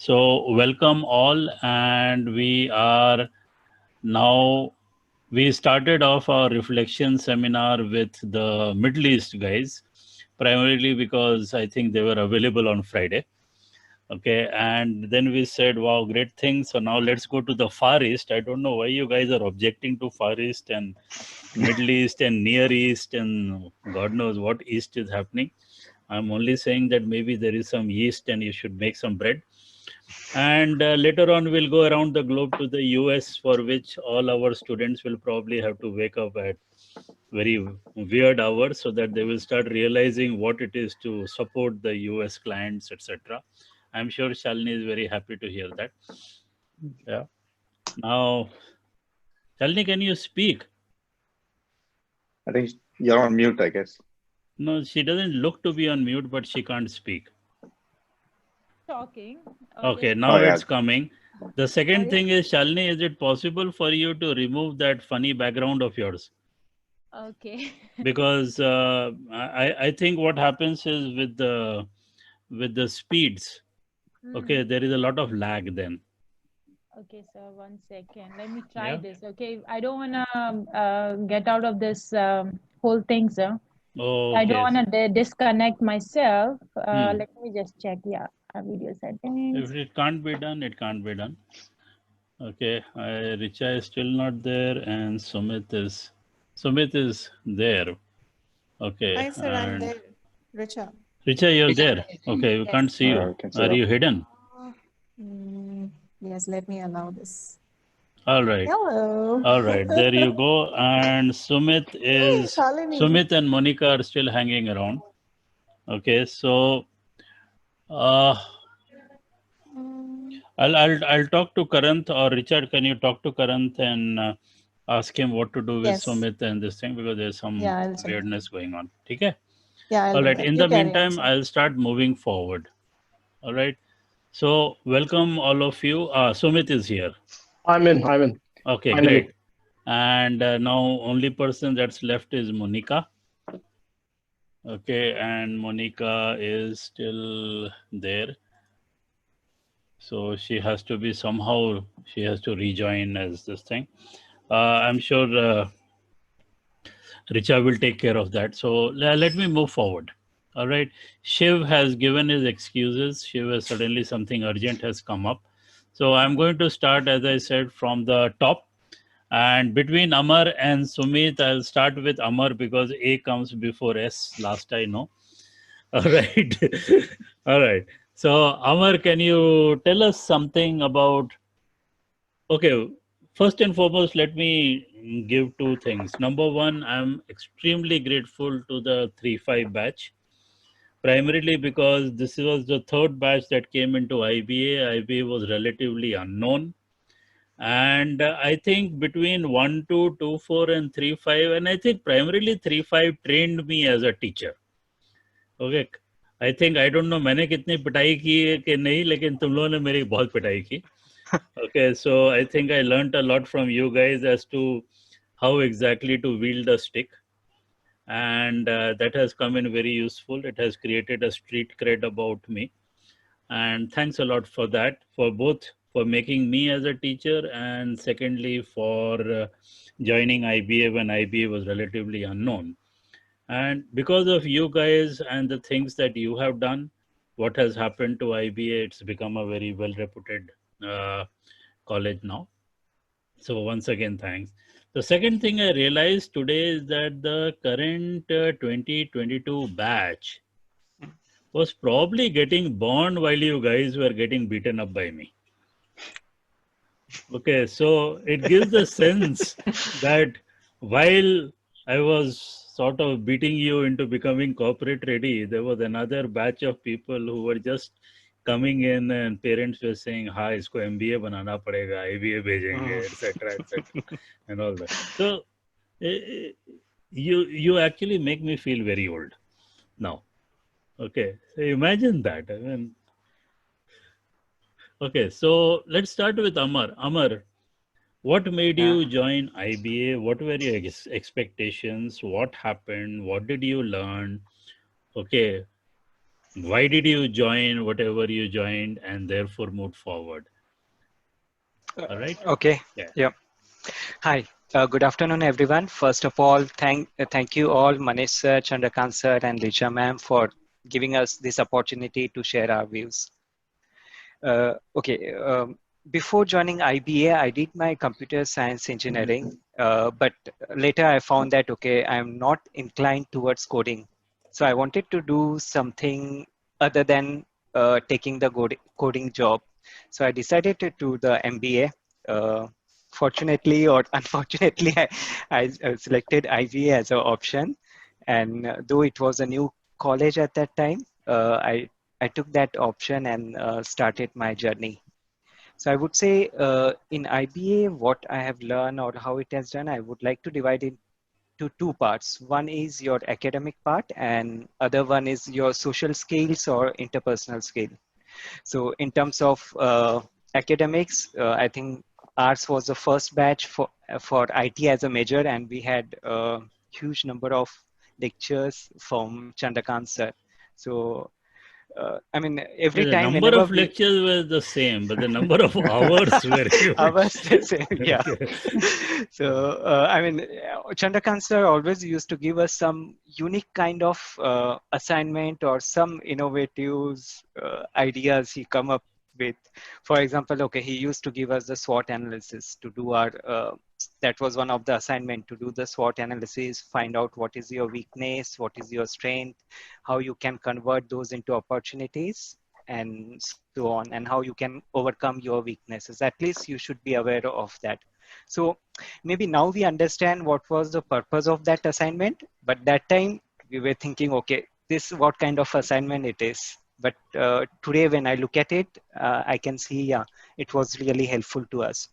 So, welcome all, and we started off our reflection seminar with the Middle East guys, primarily because I think they were available on Friday. Okay, and then we said, wow, great thing. So now let's go to the Far East. I don't know why you guys are objecting to Far East and Middle East and Near East and God knows what East is happening. I'm only saying that maybe there is some yeast and you should make some bread. And later on, we'll go around the globe to the US, for which all our students will probably have to wake up at very weird hours so that they will start realizing what it is to support the US clients, etc. I'm sure Shalini is very happy to hear that. Yeah. Now, Shalini, can you speak? I think you're on mute, I guess. No, she doesn't look to be on mute, but she can't speak. Talking. Okay, Okay. now Oh, yeah. it's coming. The second Sorry? thing is, Shalini, is it possible for you to remove that funny background of yours? Okay. Because I think what happens is with the speeds, okay, Mhm. there is a lot of lag then. Okay, sir, 1 second. Let me try Yeah. this. Okay. I don't want to get out of this whole thing, sir. I don't Okay. want to disconnect myself. Hmm. Let me just check. Yeah, video If settings. it can't be done, it can't be done. Okay. Richa is still not there, and Sumit is there. Okay. Hi, sir, I'm And there. Richa. Richa, you're there. Okay. We can't Yes. see you. We can see Are that. you hidden? Uh, yes, let me allow this. All right. Hello. All right, there you go. And Hey, Shalini. Sumit and Monica are still hanging around. Okay, so uh, Mm, I'll talk to Karanth, or Richard. Can you talk to Karanth and ask him what to do with yes. Sumit and this thing, because there's some Yeah, I'll check. weirdness going on. Okay. Yeah, I'll All do right. that. In You the carry on, meantime, sir. I'll start moving forward. All right. So welcome all of you. Sumit is here. I'm in. Okay, Finally. great. And now only person that's left is Monica. Okay, and Monica is still there. So she has to be somehow, she has to rejoin as this thing. I'm sure Richa will take care of that. So let me move forward. All right. Shiv has given his excuses. Shiv has suddenly something urgent has come up. So I'm going to start, as I said, from the top. And between Amar and Sumit, I'll start with Amar because A comes before S, last I know. All right. All right. So, Amar, can you tell us something about? Okay, first and foremost, let me give two things. Number one, I'm extremely grateful to the 3-5 batch, primarily because this was the third batch that came into IBA. IBA was relatively unknown. And I think between 1 2, 2 4, and 3 5, and I think primarily 3 5 trained me as a teacher. Okay I think I don't know मैंने कितनी पिटाई की है कि नहीं लेकिन तुम लोगों ने मेरी बहुत पिटाई की okay so I think I learned a lot from you guys as to how exactly to wield a stick and that has come in very useful. It has created a street cred about me and thanks a lot for that, for both for making me as a teacher and secondly for joining IBA when IBA was relatively unknown. And because of you guys and the things that you have done, what has happened to IBA, it's become a very well reputed college now. So, once again, thanks. The second thing I realized today is that the current 2022 batch was probably getting born while you guys were getting beaten up by me. Okay, so it gives the sense that while I was sort of beating you into becoming corporate ready, there was another batch of people who were just coming in and parents were saying, "हाँ इसको MBA बनाना पड़ेगा, IBA भेजेंगे, etc., etc., and all that." So eh, you actually make me feel very old now. Okay, so imagine that. I mean, okay, so let's start with Amar. Amar, what made Yeah. you join IBA? What were your expectations? What happened? What did you learn? Okay. Why did you join whatever you joined and therefore moved forward? All right. Okay. Yeah. Yeah. Hi. Good afternoon, everyone. First of all, thank you all, Manish sir, Chandrakant sir, and Lisha ma'am for giving us this opportunity to share our views. Okay. Before joining IBA, I did my computer science engineering, but later I found that okay, I'm not inclined towards coding, so I wanted to do something other than taking the coding job. So I decided to do the MBA. Fortunately or unfortunately, I selected IBA as an option, and though it was a new college at that time, I took that option and started my journey. So I would say in IBA, what I have learned or how it has done, I would like to divide it into two parts. One is your academic part, and other one is your social skills or interpersonal skill. So in terms of academics, I think ours was the first batch for IT as a major, and we had a huge number of lectures from Chandrakant sir. So I mean, every The time number whenever of we lectures was the same, but the number of hours were hours, huge. yeah. Okay. So I mean, Chandrakant sir always used to give us some unique kind of assignment or some innovative ideas he come up with. For example, okay, he used to give us the SWOT analysis to do our. That was one of the assignment, to do the SWOT analysis, find out what is your weakness, what is your strength, how you can convert those into opportunities, and so on, and how you can overcome your weaknesses. At least you should be aware of that. So maybe now we understand what was the purpose of that assignment, but that time we were thinking, okay, this what kind of assignment it is. But today when I look at it, I can see, yeah, it was really helpful to us.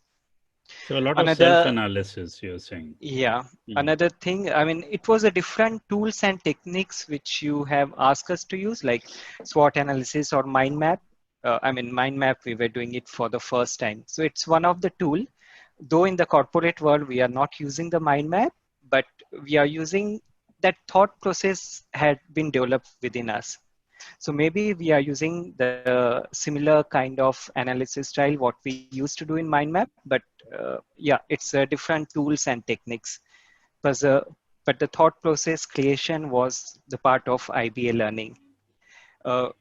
So a lot of Another, self-analysis, you're saying. yeah, Mm. another thing, I mean, it was a different tools and techniques which you have asked us to use, like SWOT analysis or mind map. I mean, mind map, we were doing it for the first time. So it's one of the tool. Though in the corporate world, we are not using the mind map, but we are using that thought process had been developed within us. So maybe we are using the similar kind of analysis style what we used to do in mind map, but yeah, it's different tools and techniques. Because, but the thought process creation was the part of IBA learning.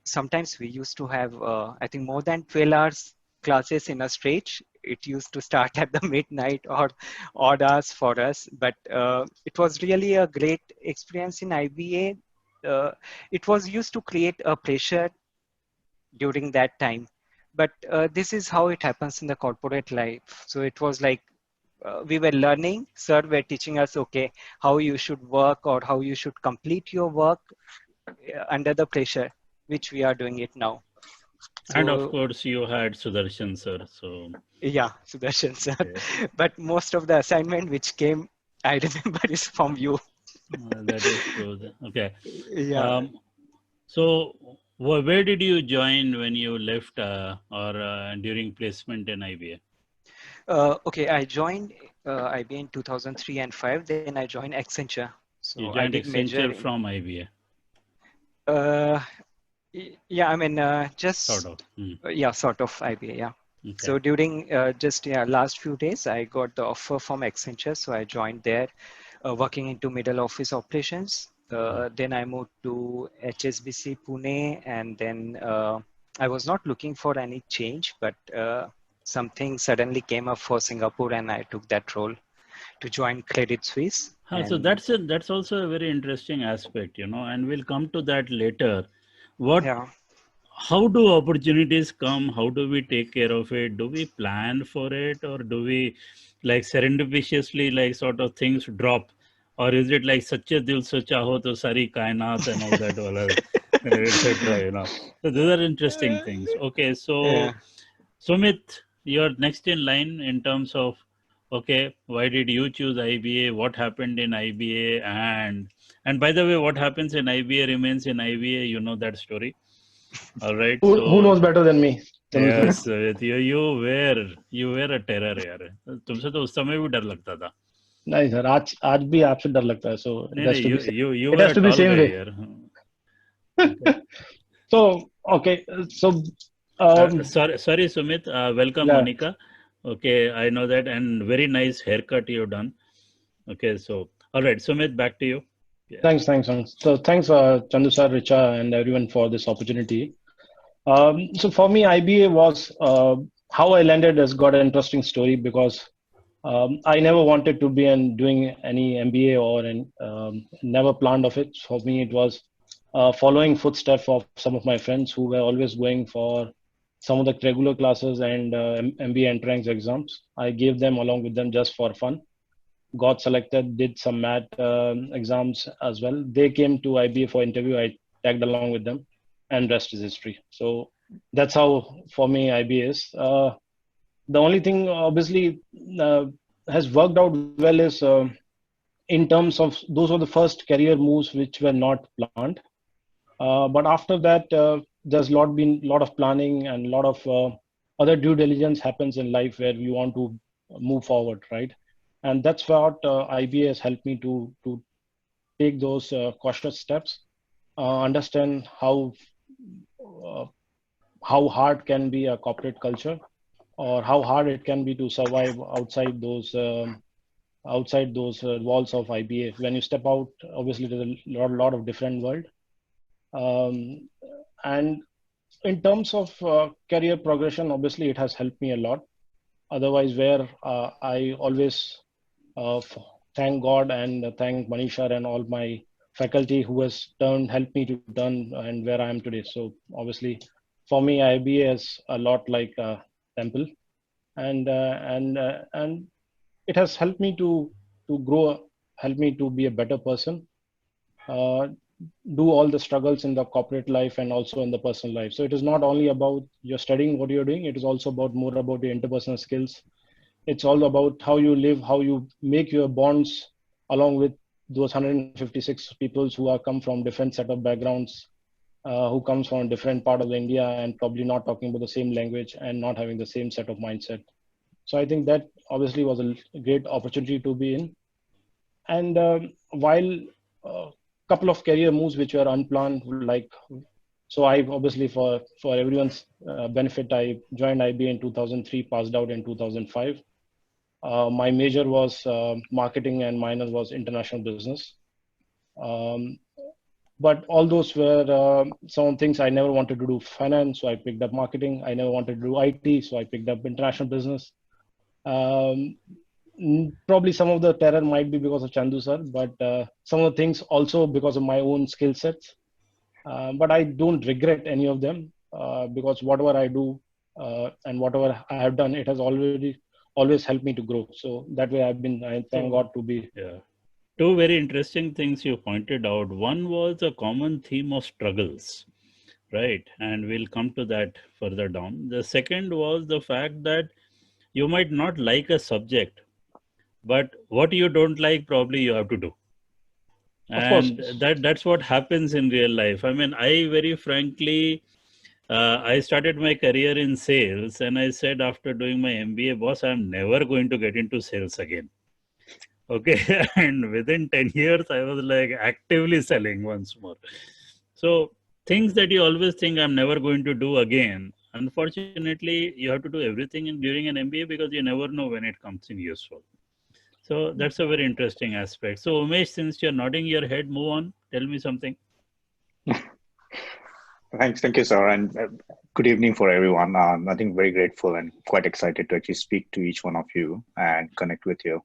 Sometimes we used to have, I think, more than 12 hours classes in a stretch. It used to start at the midnight or odd hours for us, but it was really a great experience in IBA. It was used to create a pressure during that time, but this is how it happens in the corporate life. So it was like we were learning, sir were teaching us, okay, how you should work or how you should complete your work under the pressure, which we are doing it now. And of So course, you had Sudarshan sir. So yeah, Sudarshan sir. yeah. But most of the assignment which came, I remember, is from you. That is true. Okay. Yeah. So where did you join when you left or during placement in IBA? Okay, I joined IBA in 2003 and 5. Then I joined Accenture. So You I joined did major Accenture in, from IBA, yeah, I mean, sort just, of. yeah, sort of IBA, yeah. Okay. So during just last few days, I got the offer from Accenture. So I joined there, working into middle office operations. Then I moved to HSBC Pune, and then I was not looking for any change, but something suddenly came up for Singapore, and I took that role to join Credit Suisse. So And that's also a very interesting aspect, and we'll come to that later. yeah, How do opportunities come? How do we take care of it? Do we plan for it, or do we like serendipitously like sort of things drop, or is it like sache dil se chaho to sari kainat and all that, etc. So these are interesting things. Okay, yeah. so Sumit, you're next in line in terms of, okay, why did you choose IBA? What happened in IBA? And by the way, what happens in IBA remains in IBA. You know that story. All right. Who knows better than me? Yes, you were a terror यार. तुमसे तो उस समय भी डर लगता था. नहीं सर, आज भी आपसे डर लगता है. So it नहीं has नहीं, to be you it were has a to be tall same guy way. यार. Okay. So, okay. So, Sorry, Sumit. Welcome, yeah, Monica. Okay, I know that, and very nice haircut you've done. Okay, so all right, Sumit, back to you. Yeah. thanks. So, thanks, Chandu sir, Richa, and everyone for this opportunity. So, for me, IBA was how I landed has got an interesting story because I never wanted to be doing any MBA or never planned of it. For me, it was following footsteps of some of my friends who were always going for some of the regular classes and MBA entrance exams. I gave them along with them just for fun. Got selected, did some math exams as well. They came to IBA for interview. I tagged along with them, and rest is history. So that's how for me IBA is. The only thing obviously has worked out well is in terms of those were the first career moves which were not planned. But after that, there's been a lot of planning and a lot of other due diligence happens in life where we want to move forward, right? And that's what IBA has helped me to take those cautious steps, understand uh, how hard can be a corporate culture, or how hard it can be to survive outside those walls of IBA. When you step out, obviously there's a lot of different world. And in terms of career progression, obviously it has helped me a lot. Otherwise, where I always thank God and thank Manisha and all my faculty who has helped me to turn and where I am today. So obviously, for me, IBA is a lot like a temple, and it has helped me to grow, helped me to be a better person. Do all the struggles in the corporate life and also in the personal life. So it is not only about you're studying what you're doing, it is also about more about your interpersonal skills. It's all about how you live, how you make your bonds along with those 156 people who are come from different set of backgrounds, who comes from a different part of India and probably not talking about the same language and not having the same set of mindset. So I think that obviously was a great opportunity to be in. And while couple of career moves which were unplanned, like, so I obviously for everyone's benefit, I joined IBA in 2003, passed out in 2005. My major was marketing and minor was international business. But all those were some things I never wanted to do finance, so I picked up marketing. I never wanted to do IT, so I picked up international business. Probably some of the terror might be because of Chandu sir, but some of the things also because of my own skill sets. But I don't regret any of them because whatever I do and whatever I have done, it has always helped me to grow. So that way I thank God to be. Yeah. Two very interesting things you pointed out. One was a common theme of struggles, right? And we'll come to that further down. The second was the fact that you might not like a subject, but what you don't like, probably you have to do. And that's what happens in real life. I mean, I very frankly, I started my career in sales, and I said after doing my MBA, boss, I'm never going to get into sales again. Okay. And within 10 years, I was like actively selling once more. So things that you always think I'm never going to do again, unfortunately, you have to do everything during an MBA because you never know when it comes in useful. So that's a very interesting aspect. So Umesh, since you're nodding your head, move on. Tell me something. Thank you, sir, and good evening for everyone. I think very grateful and quite excited to actually speak to each one of you and connect with you.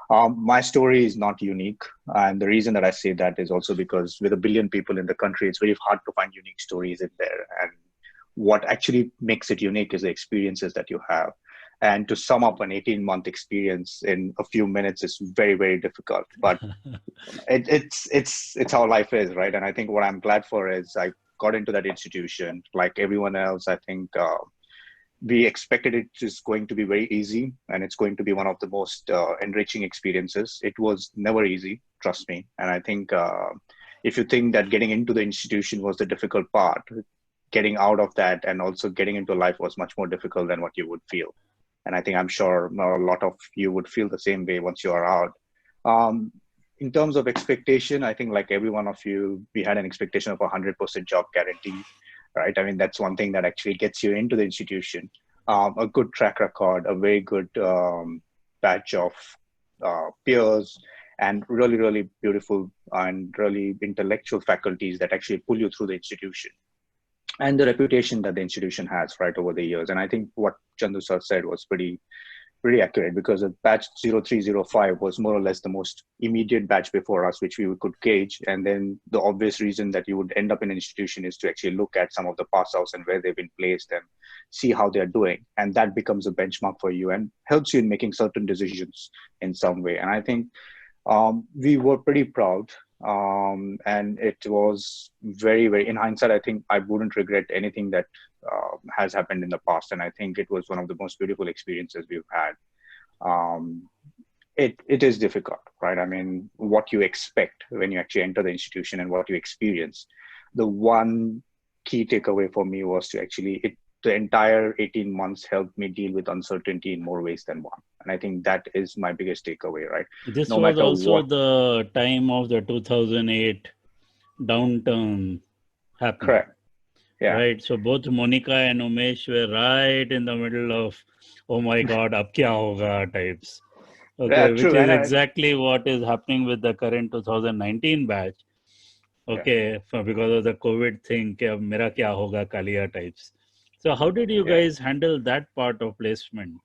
My story is not unique, and the reason that I say that is also because with 1 billion people in the country, it's very hard to find unique stories in there. And what actually makes it unique is the experiences that you have. And to sum up an 18-month experience in a few minutes is very, very difficult. But it's how life is, right? And I think what I'm glad for is I got into that institution like everyone else. I think we expected it is going to be very easy, and it's going to be one of the most enriching experiences. It was never easy, trust me. And I think if you think that getting into the institution was the difficult part, getting out of that and also getting into life was much more difficult than what you would feel. And I think I'm sure a lot of you would feel the same way once you are out. In terms of expectation, I think like every one of you, we had an expectation of 100% job guarantee. right? I mean, that's one thing that actually gets you into the institution. A good track record, a very good batch of peers, and really, really beautiful and really intellectual faculties that actually pull you through the institution, and the reputation that the institution has right over the years. And I think what Chandu sir said was pretty accurate, because the batch 0305 was more or less the most immediate batch before us, which we could gauge. And then the obvious reason that you would end up in an institution is to actually look at some of the pass outs and where they've been placed and see how they're doing. And that becomes a benchmark for you and helps you in making certain decisions in some way. And I think we were pretty proud. And it was very, very, in hindsight, I think I wouldn't regret anything that has happened in the past. And I think it was one of the most beautiful experiences we've had. It is difficult, right? I mean, what you expect when you actually enter the institution and what you experience. The one key takeaway for me was to actually, the entire 18 months helped me deal with uncertainty in more ways than one. And I think that is my biggest takeaway, right? This was also the time of the 2008 downturn happening. Correct. Yeah. Right. So both Monica and Umesh were right in the middle of, oh my God, ab kya hoga types. Okay, yeah, which is exactly what is happening with the current 2019 batch. Okay, because of the COVID thing, mera kya hoga Kalia types. So how did you guys handle that part of placement?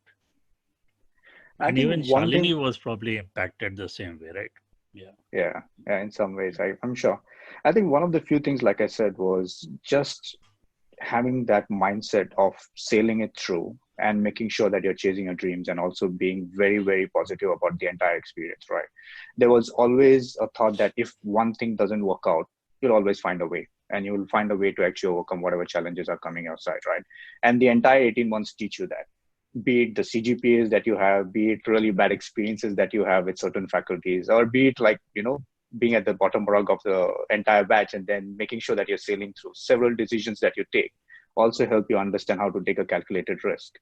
And even Shalini was probably impacted the same way, right? Yeah, in some ways, I'm sure. I think one of the few things, like I said, was just having that mindset of sailing it through and making sure that you're chasing your dreams, and also being very, very positive about the entire experience, right? There was always a thought that if one thing doesn't work out, you'll always find a way, and you will find a way to actually overcome whatever challenges are coming outside, right? And the entire 18 months teach you that. Be it the CGPAs that you have, be it really bad experiences that you have with certain faculties, or be it like, being at the bottom rung of the entire batch and then making sure that you're sailing through. Several decisions that you take also help you understand how to take a calculated risk.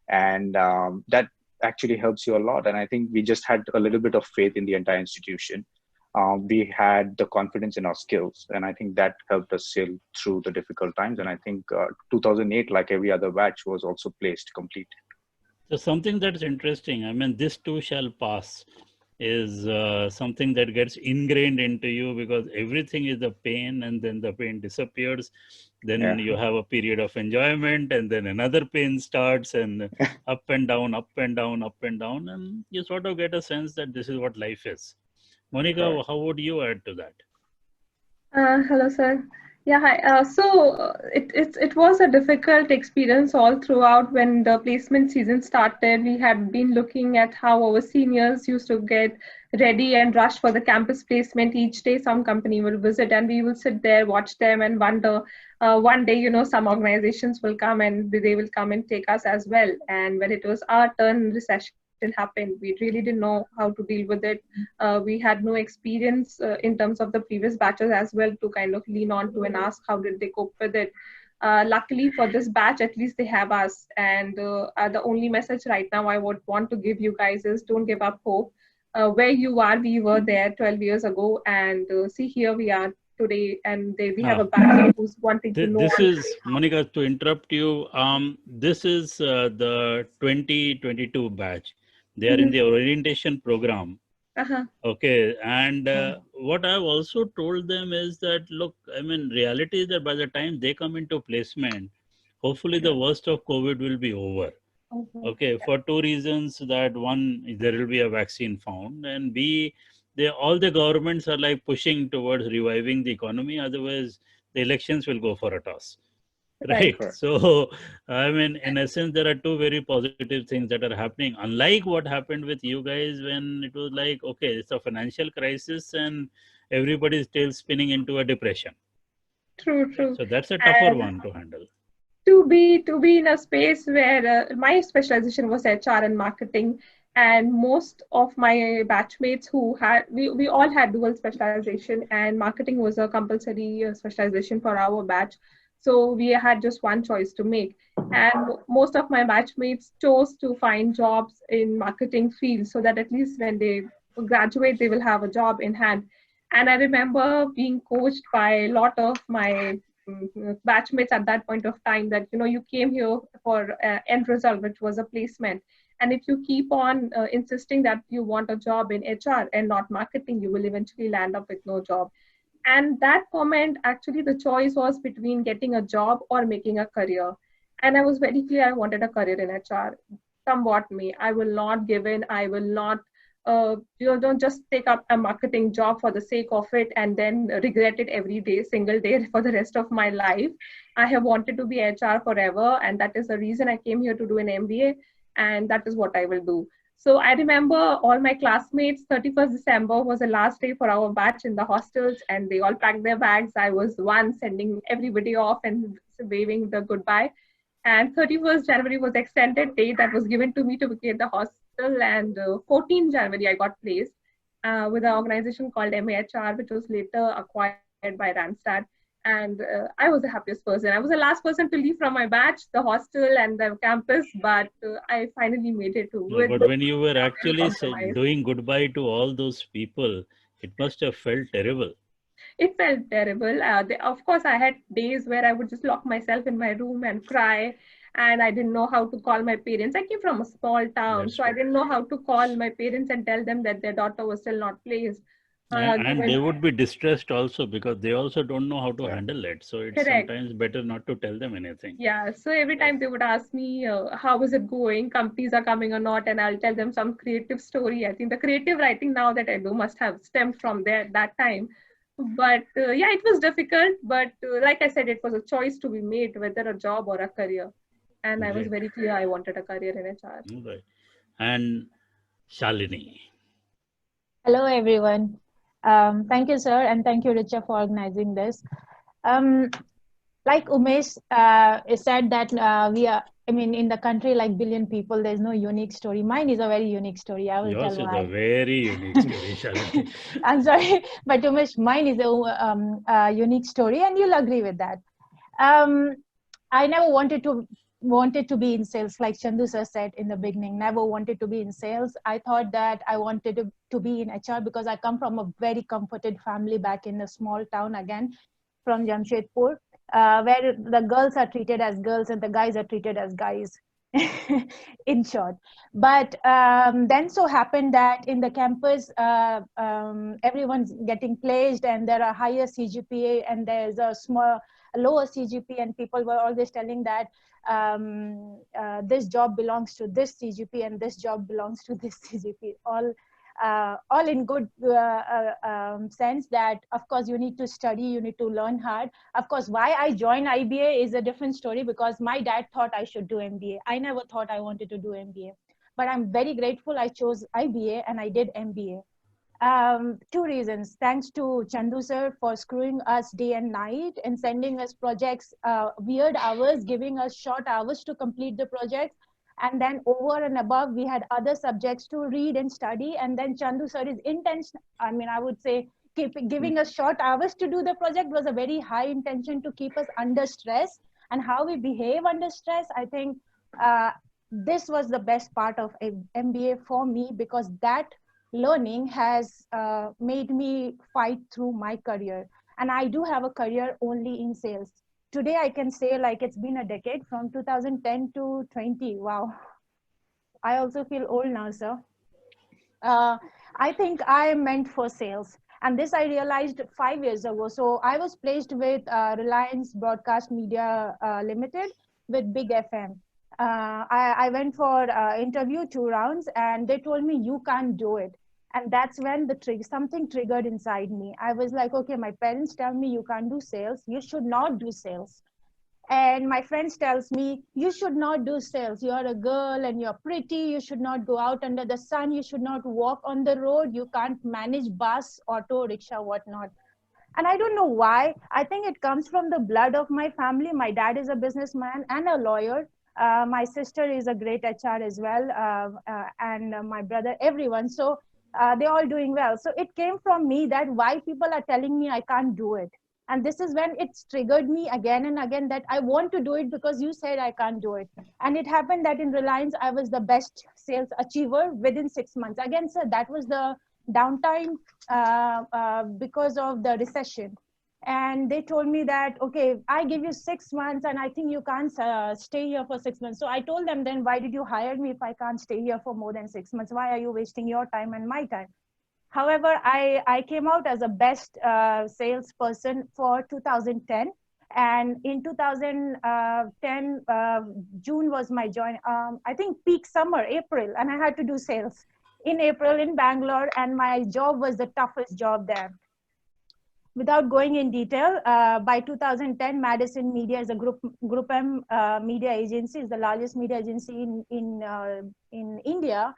And that actually helps you a lot. And I think we just had a little bit of faith in the entire institution. We had the confidence in our skills. And I think that helped us sail through the difficult times. And I think 2008, like every other batch, was also placed complete. So something that's interesting, I mean, this too shall pass, is something that gets ingrained into you, because everything is a pain, and then the pain disappears. Then you have a period of enjoyment, and then another pain starts, and up and down, up and down, up and down. And you sort of get a sense that this is what life is. Monica, how would you add to that? Hello, sir. Yeah, hi. It was a difficult experience all throughout. When the placement season started, we had been looking at how our seniors used to get ready and rush for the campus placement. Each day some company will visit, and we will sit there, watch them, and wonder, one day, some organizations will come and they will come and take us as well. And when it was our turn, recession happened. We really didn't know how to deal with it. We had no experience in terms of the previous batches as well to kind of lean on to and ask how did they cope with it. Luckily for this batch, at least they have us. And the only message right now I would want to give you guys is don't give up hope. Where you are, we were there 12 years ago, and see, here we are today, and we have a batch who's wanting to know. This is, Monica, to interrupt you, this is the 2022 batch. They are in the orientation program. Okay. And what I've also told them is that, look, I mean, reality is that by the time they come into placement, hopefully the worst of COVID will be over. Okay. For two reasons: that one, there will be a vaccine found, and B, all the governments are like pushing towards reviving the economy. Otherwise, the elections will go for a toss. Right. So, I mean, in essence, there are two very positive things that are happening. Unlike what happened with you guys when it was like, okay, it's a financial crisis and everybody's still spinning into a depression. True. So that's a tougher one to handle. To be in a space where my specialization was HR and marketing, and most of my batchmates who had, we all had dual specialization, and marketing was a compulsory specialization for our batch. So we had just one choice to make. And most of my batchmates chose to find jobs in marketing field, so that at least when they graduate, they will have a job in hand. And I remember being coached by a lot of my batchmates at that point of time that, you came here for end result, which was a placement. And if you keep on insisting that you want a job in HR and not marketing, you will eventually land up with no job. And that comment, actually, the choice was between getting a job or making a career. And I was very clear I wanted a career in HR. Somewhat me. I will not give in. I will not, don't just take up a marketing job for the sake of it and then regret it every day, single day for the rest of my life. I have wanted to be HR forever. And that is the reason I came here to do an MBA. And that is what I will do. So I remember all my classmates, 31st December was the last day for our batch in the hostels, and they all packed their bags. I was the one sending everybody off and waving the goodbye. And 31st January was the extended date that was given to me to vacate the hostel. And 14th January, I got placed with an organization called MAHR, which was later acquired by Randstad. And I was the happiest person. I was the last person to leave from my batch, the hostel and the campus, but I finally made it to it. But when you were actually doing goodbye to all those people, it must have felt terrible. It felt terrible. Of course, I had days where I would just lock myself in my room and cry. And I didn't know how to call my parents. I came from a small town, so I didn't know how to call my parents and tell them that their daughter was still not placed. And they would be distressed also because they also don't know how to handle it. So it's sometimes better not to tell them anything. Yeah. So every time they would ask me, how is it going? Companies are coming or not? And I'll tell them some creative story. I think the creative writing now that I do must have stemmed from that time. But yeah, it was difficult. But like I said, it was a choice to be made, whether a job or a career. And I was very clear I wanted a career in HR. Right. And Shalini. Hello, everyone. Thank you, sir, and thank you, Richa, for organizing this. Like Umesh said that we are, in the country like billion people, there's no unique story. Mine is a very unique story. I will Yours tell why. Yours is a very unique story, Shalini. I'm sorry, but Umesh, mine is a unique story, and you'll agree with that. I never wanted to be in sales, like Chandu sir said in the beginning. Never wanted to be in sales. I thought that I wanted to be in HR because I come from a very comforted family back in a small town, again from Jamshedpur, where the girls are treated as girls and the guys are treated as guys, in short. But then so happened that in the campus, everyone's getting placed and there are higher CGPA and there's a lower CGP, and people were always telling that this job belongs to this CGP and this job belongs to this CGP, all in good sense that, of course, you need to study, you need to learn hard. Of course, why I joined IBA is a different story, because my dad thought I should do MBA. I never thought I wanted to do MBA, but I'm very grateful I chose IBA and I did MBA. Two reasons. Thanks to Chandu sir for screwing us day and night and sending us projects, weird hours, giving us short hours to complete the project. And then over and above, we had other subjects to read and study. And then Chandu sir is intention. I would say giving us short hours to do the project was a very high intention to keep us under stress. And how we behave under stress, I think this was the best part of MBA for me, because that learning has made me fight through my career. And I do have a career only in sales. Today, I can say like it's been a decade from 2010 to 20. Wow. I also feel old now, sir. I think I am meant for sales. And this I realized 5 years ago. So I was placed with Reliance Broadcast Media Limited with Big FM. I went for interview 2 rounds and they told me you can't do it. And that's when something triggered inside me. I was like, okay, my parents tell me you can't do sales. You should not do sales. And my friends tells me, you should not do sales. You're a girl and you're pretty. You should not go out under the sun. You should not walk on the road. You can't manage bus, auto, rickshaw, whatnot. And I don't know why. I think it comes from the blood of my family. My dad is a businessman and a lawyer. My sister is a great HR as well. And my brother, everyone. So they're all doing well. So it came from me that why people are telling me I can't do it. And this is when it's triggered me again and again that I want to do it because you said I can't do it. And it happened that in Reliance, I was the best sales achiever within 6 months. Again, sir, that was the downtime because of the recession. And they told me that, okay, I give you 6 months and I think you can't stay here for 6 months. So I told them, then why did you hire me if I can't stay here for more than 6 months? Why are you wasting your time and my time? However, I came out as a best salesperson for 2010. And in 2010, June was my join. I think peak summer, April, and I had to do sales in April in Bangalore. And my job was the toughest job there. Without going in detail, by 2010, Madison Media is a Group M media agency, is the largest media agency in India.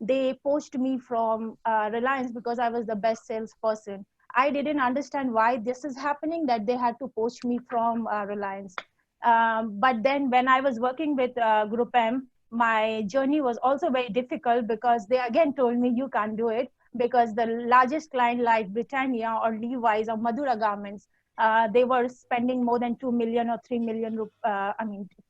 They poached me from Reliance because I was the best salesperson. I didn't understand why this is happening, that they had to poach me from Reliance. But then when I was working with Group M, my journey was also very difficult because they again told me you can't do it, because the largest client like Britannia or Levi's or Madura Garments, they were spending more than 2 million or 3 million,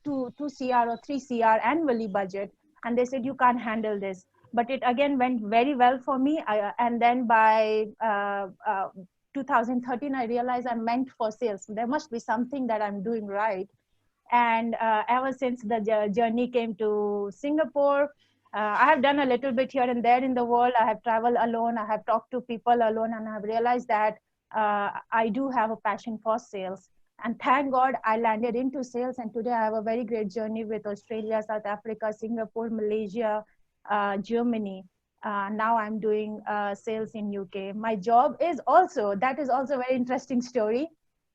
2 CR or 3 CR annually budget. And they said, you can't handle this. But it again went very well for me. And then by 2013, I realized I'm meant for sales. There must be something that I'm doing right. And ever since the journey came to Singapore, I have done a little bit here and there in the world. I have traveled alone. I have talked to people alone, and I have realized that I do have a passion for sales. And thank God I landed into sales. And today I have a very great journey with Australia, South Africa, Singapore, Malaysia, Germany. Now I'm doing sales in UK. My job is also, that is also a very interesting story.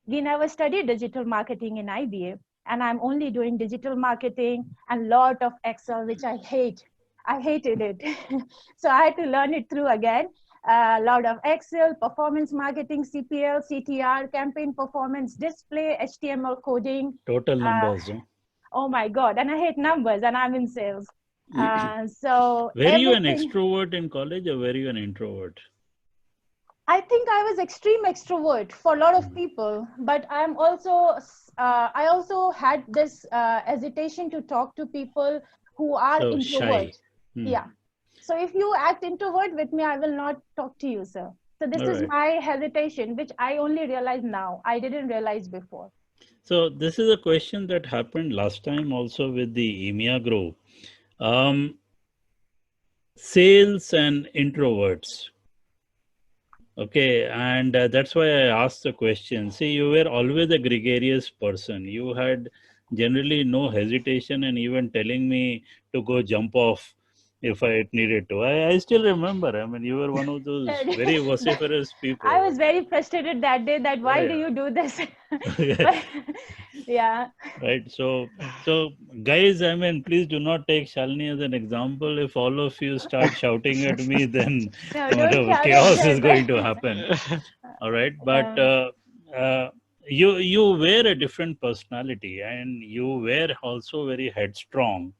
We never studied digital marketing in IBA. And I'm only doing digital marketing and lot of Excel, which I hate. I hated it. So I had to learn it through again. A lot of Excel, performance marketing, CPL, CTR, campaign performance, display, HTML coding. Total numbers. Oh my God. And I hate numbers, and I'm in sales. So were you an extrovert in college, or were you an introvert? I think I was extreme extrovert for a lot of people, but I'm also, I also had this hesitation to talk to people who are introverts. Yeah. So if you act introvert with me, I will not talk to you, sir. So this is my hesitation, which I only realize now. I didn't realize before. So this is a question that happened last time also with the EMEA group. Sales and introverts. Okay, and that's why I asked the question. See, you were always a gregarious person. You had generally no hesitation and even telling me to go jump off if I needed to. I still remember. I mean, you were one of those very vociferous people. I was very frustrated that day that why do you do this? Yeah. Right. So guys, I mean, please do not take Shalini as an example. If all of you start shouting at me, then chaos is going to happen. All right. But you were a different personality, and you were also very headstrong.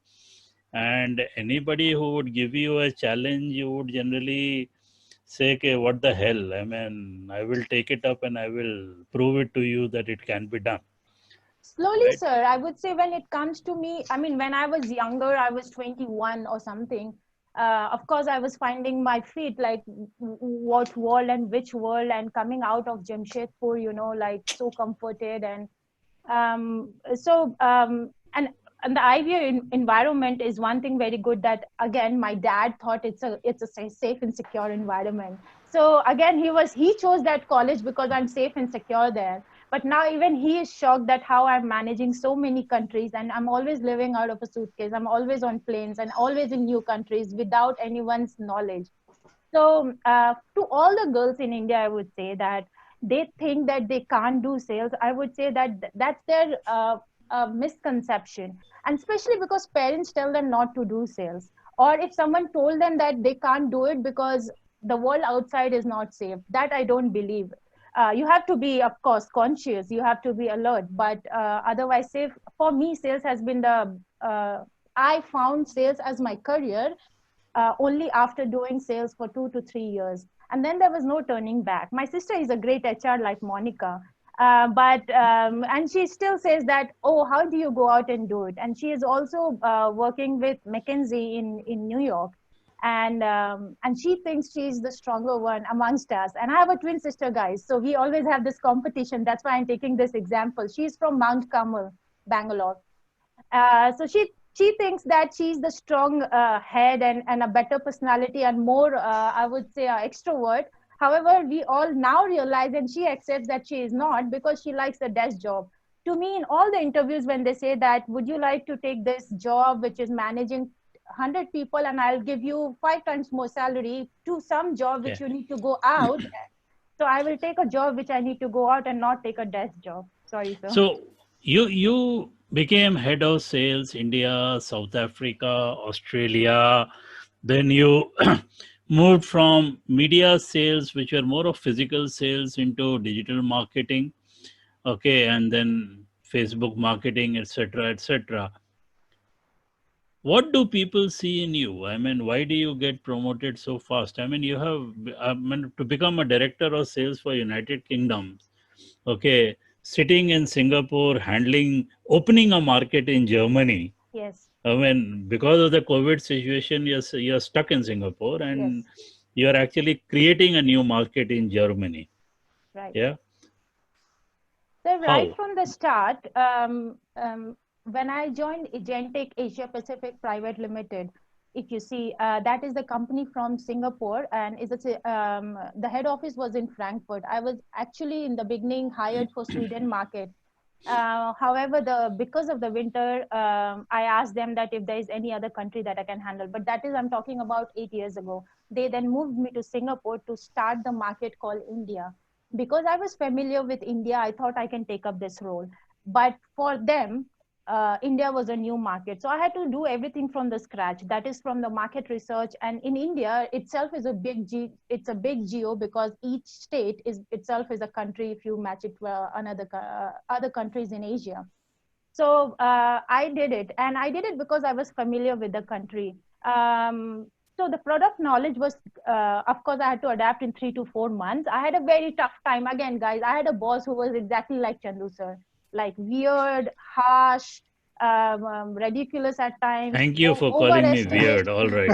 And anybody who would give you a challenge, you would generally say, okay, what the hell? I mean, I will take it up and I will prove it to you that it can be done. Slowly, right? Sir, I would say when it comes to me, I mean, when I was younger, I was 21 or something. Of course, I was finding my feet, like what world and which world, and coming out of Jamshedpur, you know, like so comforted. And and the IVA environment is one thing very good that, again, my dad thought it's a safe and secure environment. So again, he chose that college because I'm safe and secure there. But now even he is shocked that how I'm managing so many countries, and I'm always living out of a suitcase. I'm always on planes and always in new countries without anyone's knowledge. So to all the girls in India, I would say that they think that they can't do sales. I would say that that's their misconception, and especially because parents tell them not to do sales, or if someone told them that they can't do it because the world outside is not safe. That I don't believe. You have to be, of course, conscious. You have to be alert, but otherwise, safe. For me, sales has been the. I found sales as my career only after doing sales for 2 to 3 years, and then there was no turning back. My sister is a great HR like Monica. And she still says that, oh, how do you go out and do it? And she is also working with McKinsey in New York. and she thinks she's the stronger one amongst us. And I have a twin sister, guys, so we always have this competition. That's why I'm taking this example. She's from Mount Carmel, Bangalore. So she thinks that she's the strong head and a better personality and more, I would say, extrovert. However, we all now realize, and she accepts that she is not, because she likes the desk job. To me, in all the interviews, when they say that, would you like to take this job, which is managing 100 people, and I'll give you 5 times more salary, to some job which you need to go out. So I will take a job which I need to go out and not take a desk job. Sorry, sir. So you became head of sales, India, South Africa, Australia. Then you moved from media sales, which were more of physical sales, into digital marketing. Okay, and then Facebook marketing, etc., etc. What do people see in you? I mean, why do you get promoted so fast? I mean, you have to become a director of sales for United Kingdom. Okay, sitting in Singapore, opening a market in Germany. Yes. I mean, because of the COVID situation, you're stuck in Singapore, and you're actually creating a new market in Germany. Right. Yeah. So right from the start, when I joined Agentic Asia Pacific Private Limited, if you see, that is the company from Singapore, and the head office was in Frankfurt. I was actually in the beginning hired for Sweden market. However, because of the winter, I asked them that if there is any other country that I can handle. But that is, I'm talking about 8 years ago. They then moved me to Singapore to start the market called India. Because I was familiar with India, I thought I can take up this role. But for them, India was a new market. So I had to do everything from the scratch. That is from the market research. And in India itself is it's a big geo, because each state itself is a country if you match it to other countries in Asia. So I did it. And I did it because I was familiar with the country. So the product knowledge was, of course, I had to adapt in 3 to 4 months. I had a very tough time. Again, guys, I had a boss who was exactly like Chandu sir. Like weird, harsh, ridiculous at times. Thank you for calling me weird. All right.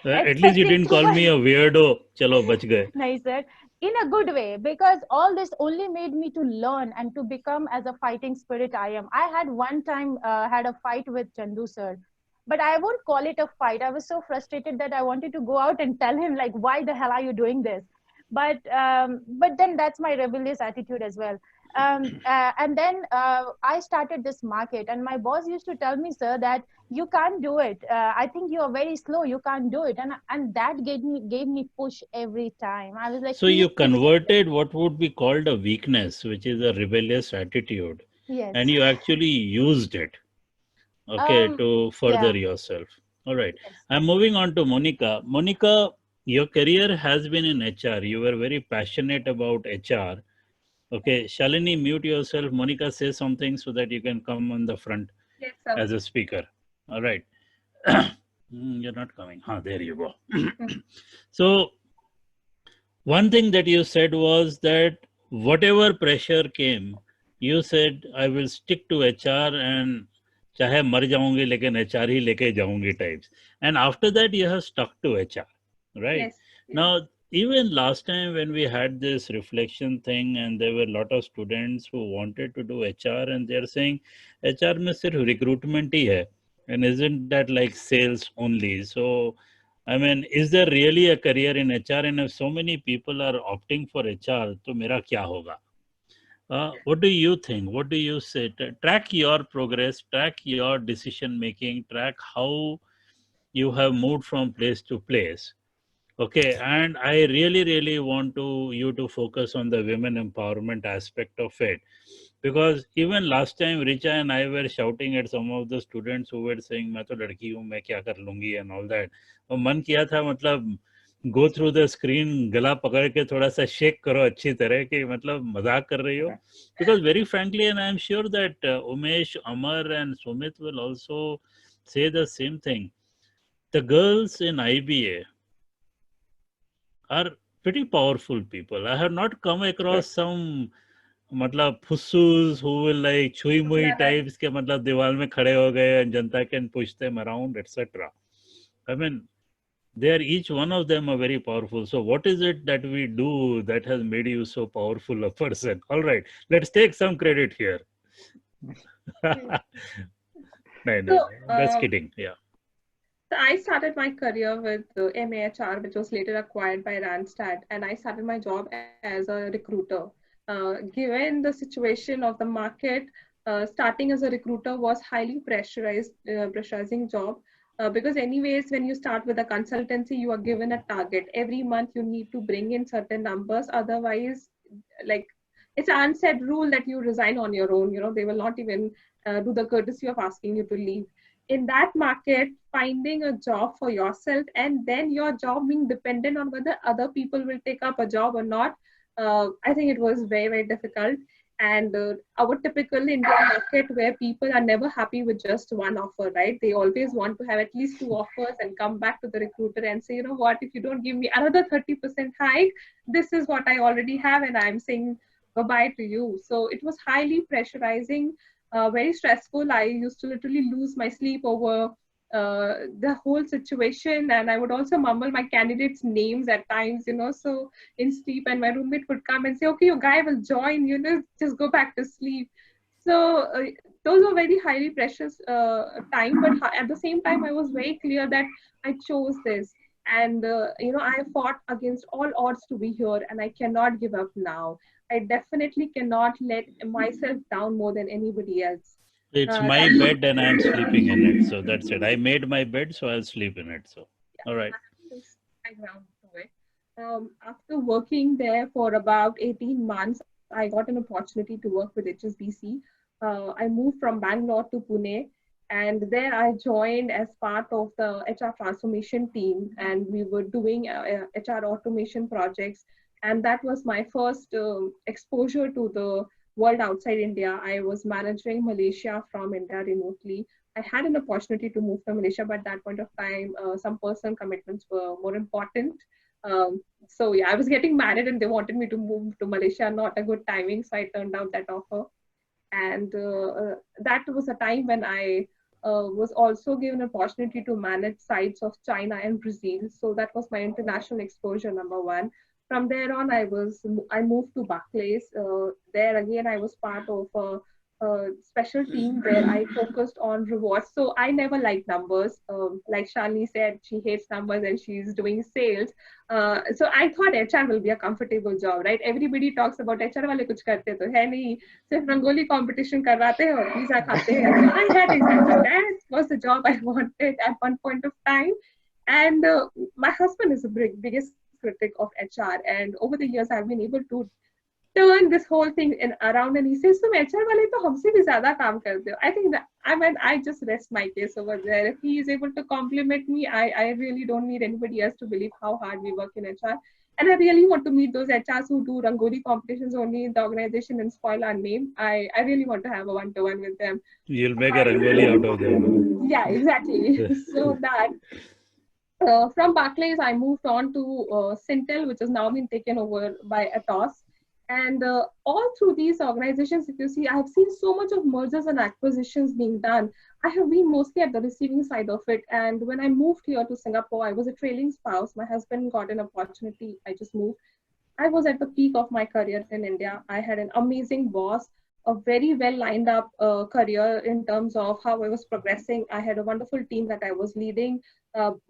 At least you didn't call me a weirdo. Chalo, bach gaye. Nice, sir. In a good way, because all this only made me to learn and to become as a fighting spirit I am. I had one time had a fight with Chandu sir, but I won't call it a fight. I was so frustrated that I wanted to go out and tell him, like, why the hell are you doing this? But then that's my rebellious attitude as well. And then I started this market, and my boss used to tell me, sir, that you can't do it. I think you are very slow. You can't do it. And that gave me push every time. I was like, so you converted what would be called a weakness, which is a rebellious attitude. Yes. And you actually used it, okay, to further yourself. All right. Yes. I'm moving on to Monica. Monica, your career has been in HR. You were very passionate about HR. Okay, Shalini, mute yourself. Monica, say something so that you can come on the front as a speaker. All right. You're not coming. There you go. So, one thing that you said was that whatever pressure came, you said, I will stick to HR and chahe mar jaungi, lekin HR hi leke jaungi types. And after that, you have stuck to HR, right? Yes. Now, even last time when we had this reflection thing, and there were a lot of students who wanted to do HR, and they're saying HR mein sirf recruitment hi hai, and isn't that like sales only? So, I mean, is there really a career in HR? And if so many people are opting for HR, to mera kya hoga? What do you think? What do you say? Track your progress, track your decision making, track how you have moved from place to place. Okay, and I really want you to focus on the women empowerment aspect of it, because even last time Richa and I were shouting at some of the students who were saying, "मैं तो लड़की हूँ, मैं क्या कर लूँगी" and all that. और मन किया था मतलब go through the screen, गला पकड़ के थोड़ा सा shake करो अच्छी तरह कि मतलब मजाक कर रही हो, because very frankly, and I am sure that Umesh, Amar, and Sumit will also say the same thing. The girls in IBA are pretty powerful people. I have not come across some मतलब fussus who will like chui mui types के मतलब दीवार में खड़े हो गए and Janata can push them around, etc. I mean, they are, each one of them are very powerful. So what is it that we do that has made you so powerful a person? All right, let's take some credit here. No, that's kidding. Yeah. So I started my career with MAHR, which was later acquired by Randstad, and I started my job as a recruiter. Given the situation of the market, starting as a recruiter was highly pressurizing job. Because anyways, when you start with a consultancy, you are given a target. Every month you need to bring in certain numbers. Otherwise, like, it's an unsaid rule that you resign on your own. You know, they will not even do the courtesy of asking you to leave. In that market, finding a job for yourself and then your job being dependent on whether other people will take up a job or not, I think it was very, very difficult. And our typical Indian market, where people are never happy with just one offer, right? They always want to have at least 2 offers and come back to the recruiter and say, you know what, if you don't give me another 30% hike, this is what I already have and I'm saying bye-bye to you. So it was highly pressurizing, very stressful. I used to literally lose my sleep over the whole situation, and I would also mumble my candidates' names at times, you know, so in sleep, and my roommate would come and say, okay, your guy will join, you know, just go back to sleep. So those were very highly precious time, but at the same time, I was very clear that I chose this. And, you know, I fought against all odds to be here, and I cannot give up now. I definitely cannot let myself down more than anybody else. It's my bed and I'm sleeping in it. So that's it. I made my bed, so I'll sleep in it. So, all right. After working there for about 18 months, I got an opportunity to work with HSBC. I moved from Bangalore to Pune, and there I joined as part of the HR transformation team, and we were doing HR automation projects. And that was my first exposure to the world outside India. I was managing Malaysia from India remotely. I had an opportunity to move to Malaysia, but at that point of time, some personal commitments were more important. So yeah, I was getting married and they wanted me to move to Malaysia, not a good timing. So I turned down that offer. And that was a time when I was also given an opportunity to manage sites of China and Brazil. So that was my international exposure, number one. From there on, I moved to Barclays. There again, I was part of a special team where I focused on rewards. So I never liked numbers. Like Shalini said, she hates numbers and she's doing sales. So I thought HR will be a comfortable job, right? Everybody talks about HR wale kuch karte to hai nahi. Sirf rangoli competition karwate ho, pizza khate hai. So I had exactly that was the job I wanted at one point of time. And my husband is the biggest critic of HR, and over the years I've been able to turn this whole thing around, and he says, "Tum HR wale to humse bhi zyada kaam karte ho." I think that I just rest my case over there. If he is able to compliment me, I really don't need anybody else to believe how hard we work in HR. And I really want to meet those HRs who do rangoli competitions only in the organization and spoil our name. I really want to have a one-to-one with them. You'll make a rangoli out of them. Yeah, exactly. So that. From Barclays, I moved on to Syntel, which has now been taken over by Atos. And all through these organizations, if you see, I have seen so much of mergers and acquisitions being done. I have been mostly at the receiving side of it. And when I moved here to Singapore, I was a trailing spouse. My husband got an opportunity. I just moved. I was at the peak of my career in India. I had an amazing boss, a very well lined up career in terms of how I was progressing. I had a wonderful team that I was leading,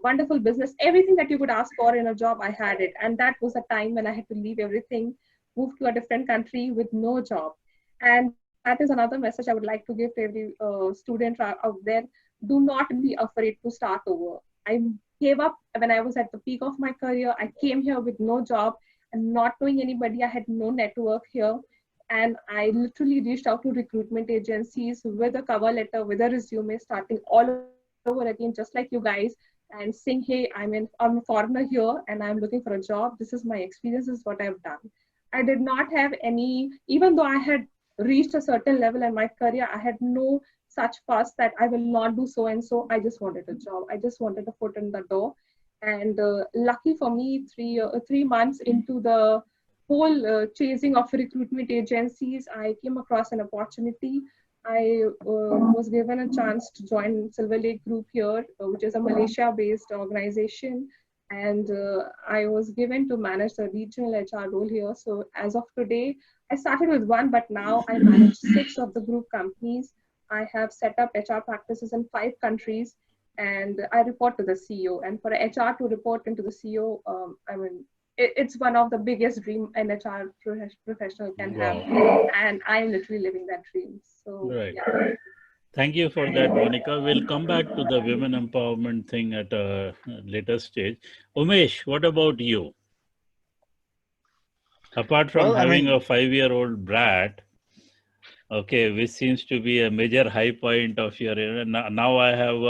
wonderful business, everything that you could ask for in a job, I had it. And that was a time when I had to leave everything, move to a different country with no job. And that is another message I would like to give to every student out there. Do not be afraid to start over. I gave up when I was at the peak of my career. I came here with no job and not knowing anybody. I had no network here. And I literally reached out to recruitment agencies with a cover letter, with a resume, starting all over again, just like you guys, and saying, hey, I'm a foreigner here and I'm looking for a job. This is my experience, this is what I've done. I did not have any, even though I had reached a certain level in my career, I had no such fuss that I will not do so and so. I just wanted a job. I just wanted a foot in the door. And lucky for me, 3 months into the whole chasing of recruitment agencies, I came across an opportunity. I was given a chance to join Silver Lake Group here, which is a Malaysia-based organization. and I was given to manage the regional HR role here. So as of today, I started with one, but now I manage 6 of the group companies. I have set up HR practices in 5 countries, and I report to the CEO. And for HR to report into the CEO, I mean, it's one of the biggest dream an HR professional can have, and I'm literally living that dream. So Right. yeah. Thank you for that, Monica. We'll come back to the women empowerment thing at a later stage. Umesh, what about you? Apart from Well, I having mean, a 5-year-old brat, okay, which seems to be a major high point of your. Now I have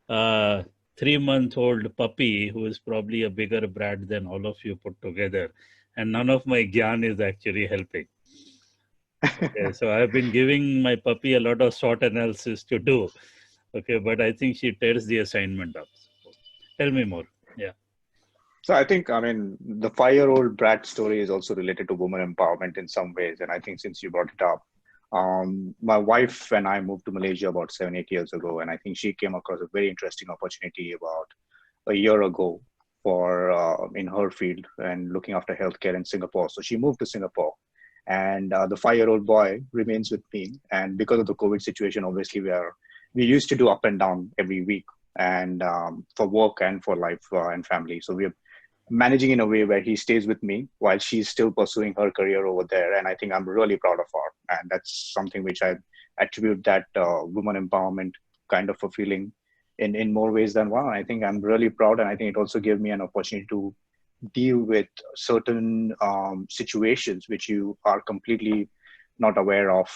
a 3-month-old puppy who is probably a bigger brat than all of you put together, and none of my gyan is actually helping. Okay, so I've been giving my puppy a lot of SWOT analysis to do. Okay, but I think she tears the assignment up. Tell me more. Yeah. so I think, I mean, the 5-year-old brat story is also related to women empowerment in some ways. And I think since you brought it up, my wife and I moved to Malaysia about 7-8 years ago. And I think she came across a very interesting opportunity about a year ago for in her field and looking after healthcare in Singapore. So she moved to Singapore. And the 5-year-old boy remains with me. And because of the COVID situation, obviously we used to do up and down every week, and for work and for life and family. So we're managing in a way where he stays with me while she's still pursuing her career over there. And I think I'm really proud of her. And that's something which I attribute that women empowerment kind of a feeling in more ways than one. I think I'm really proud. And I think it also gave me an opportunity to deal with certain situations which you are completely not aware of,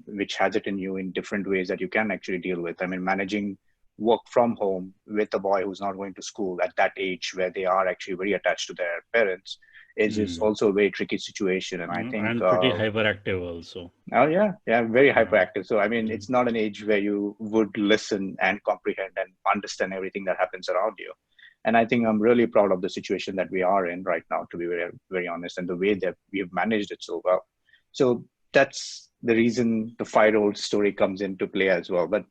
which has it in you in different ways that you can actually deal with. I mean, managing work from home with a boy who's not going to school at that age where they are actually very attached to their parents is also a very tricky situation. And I think and pretty hyperactive also. Oh yeah, very hyperactive. So I mean, it's not an age where you would listen and comprehend and understand everything that happens around you. And I think I'm really proud of the situation that we are in right now, to be very, very honest, and the way that we have managed it so well. So that's the reason the 5-year-old story comes into play as well. But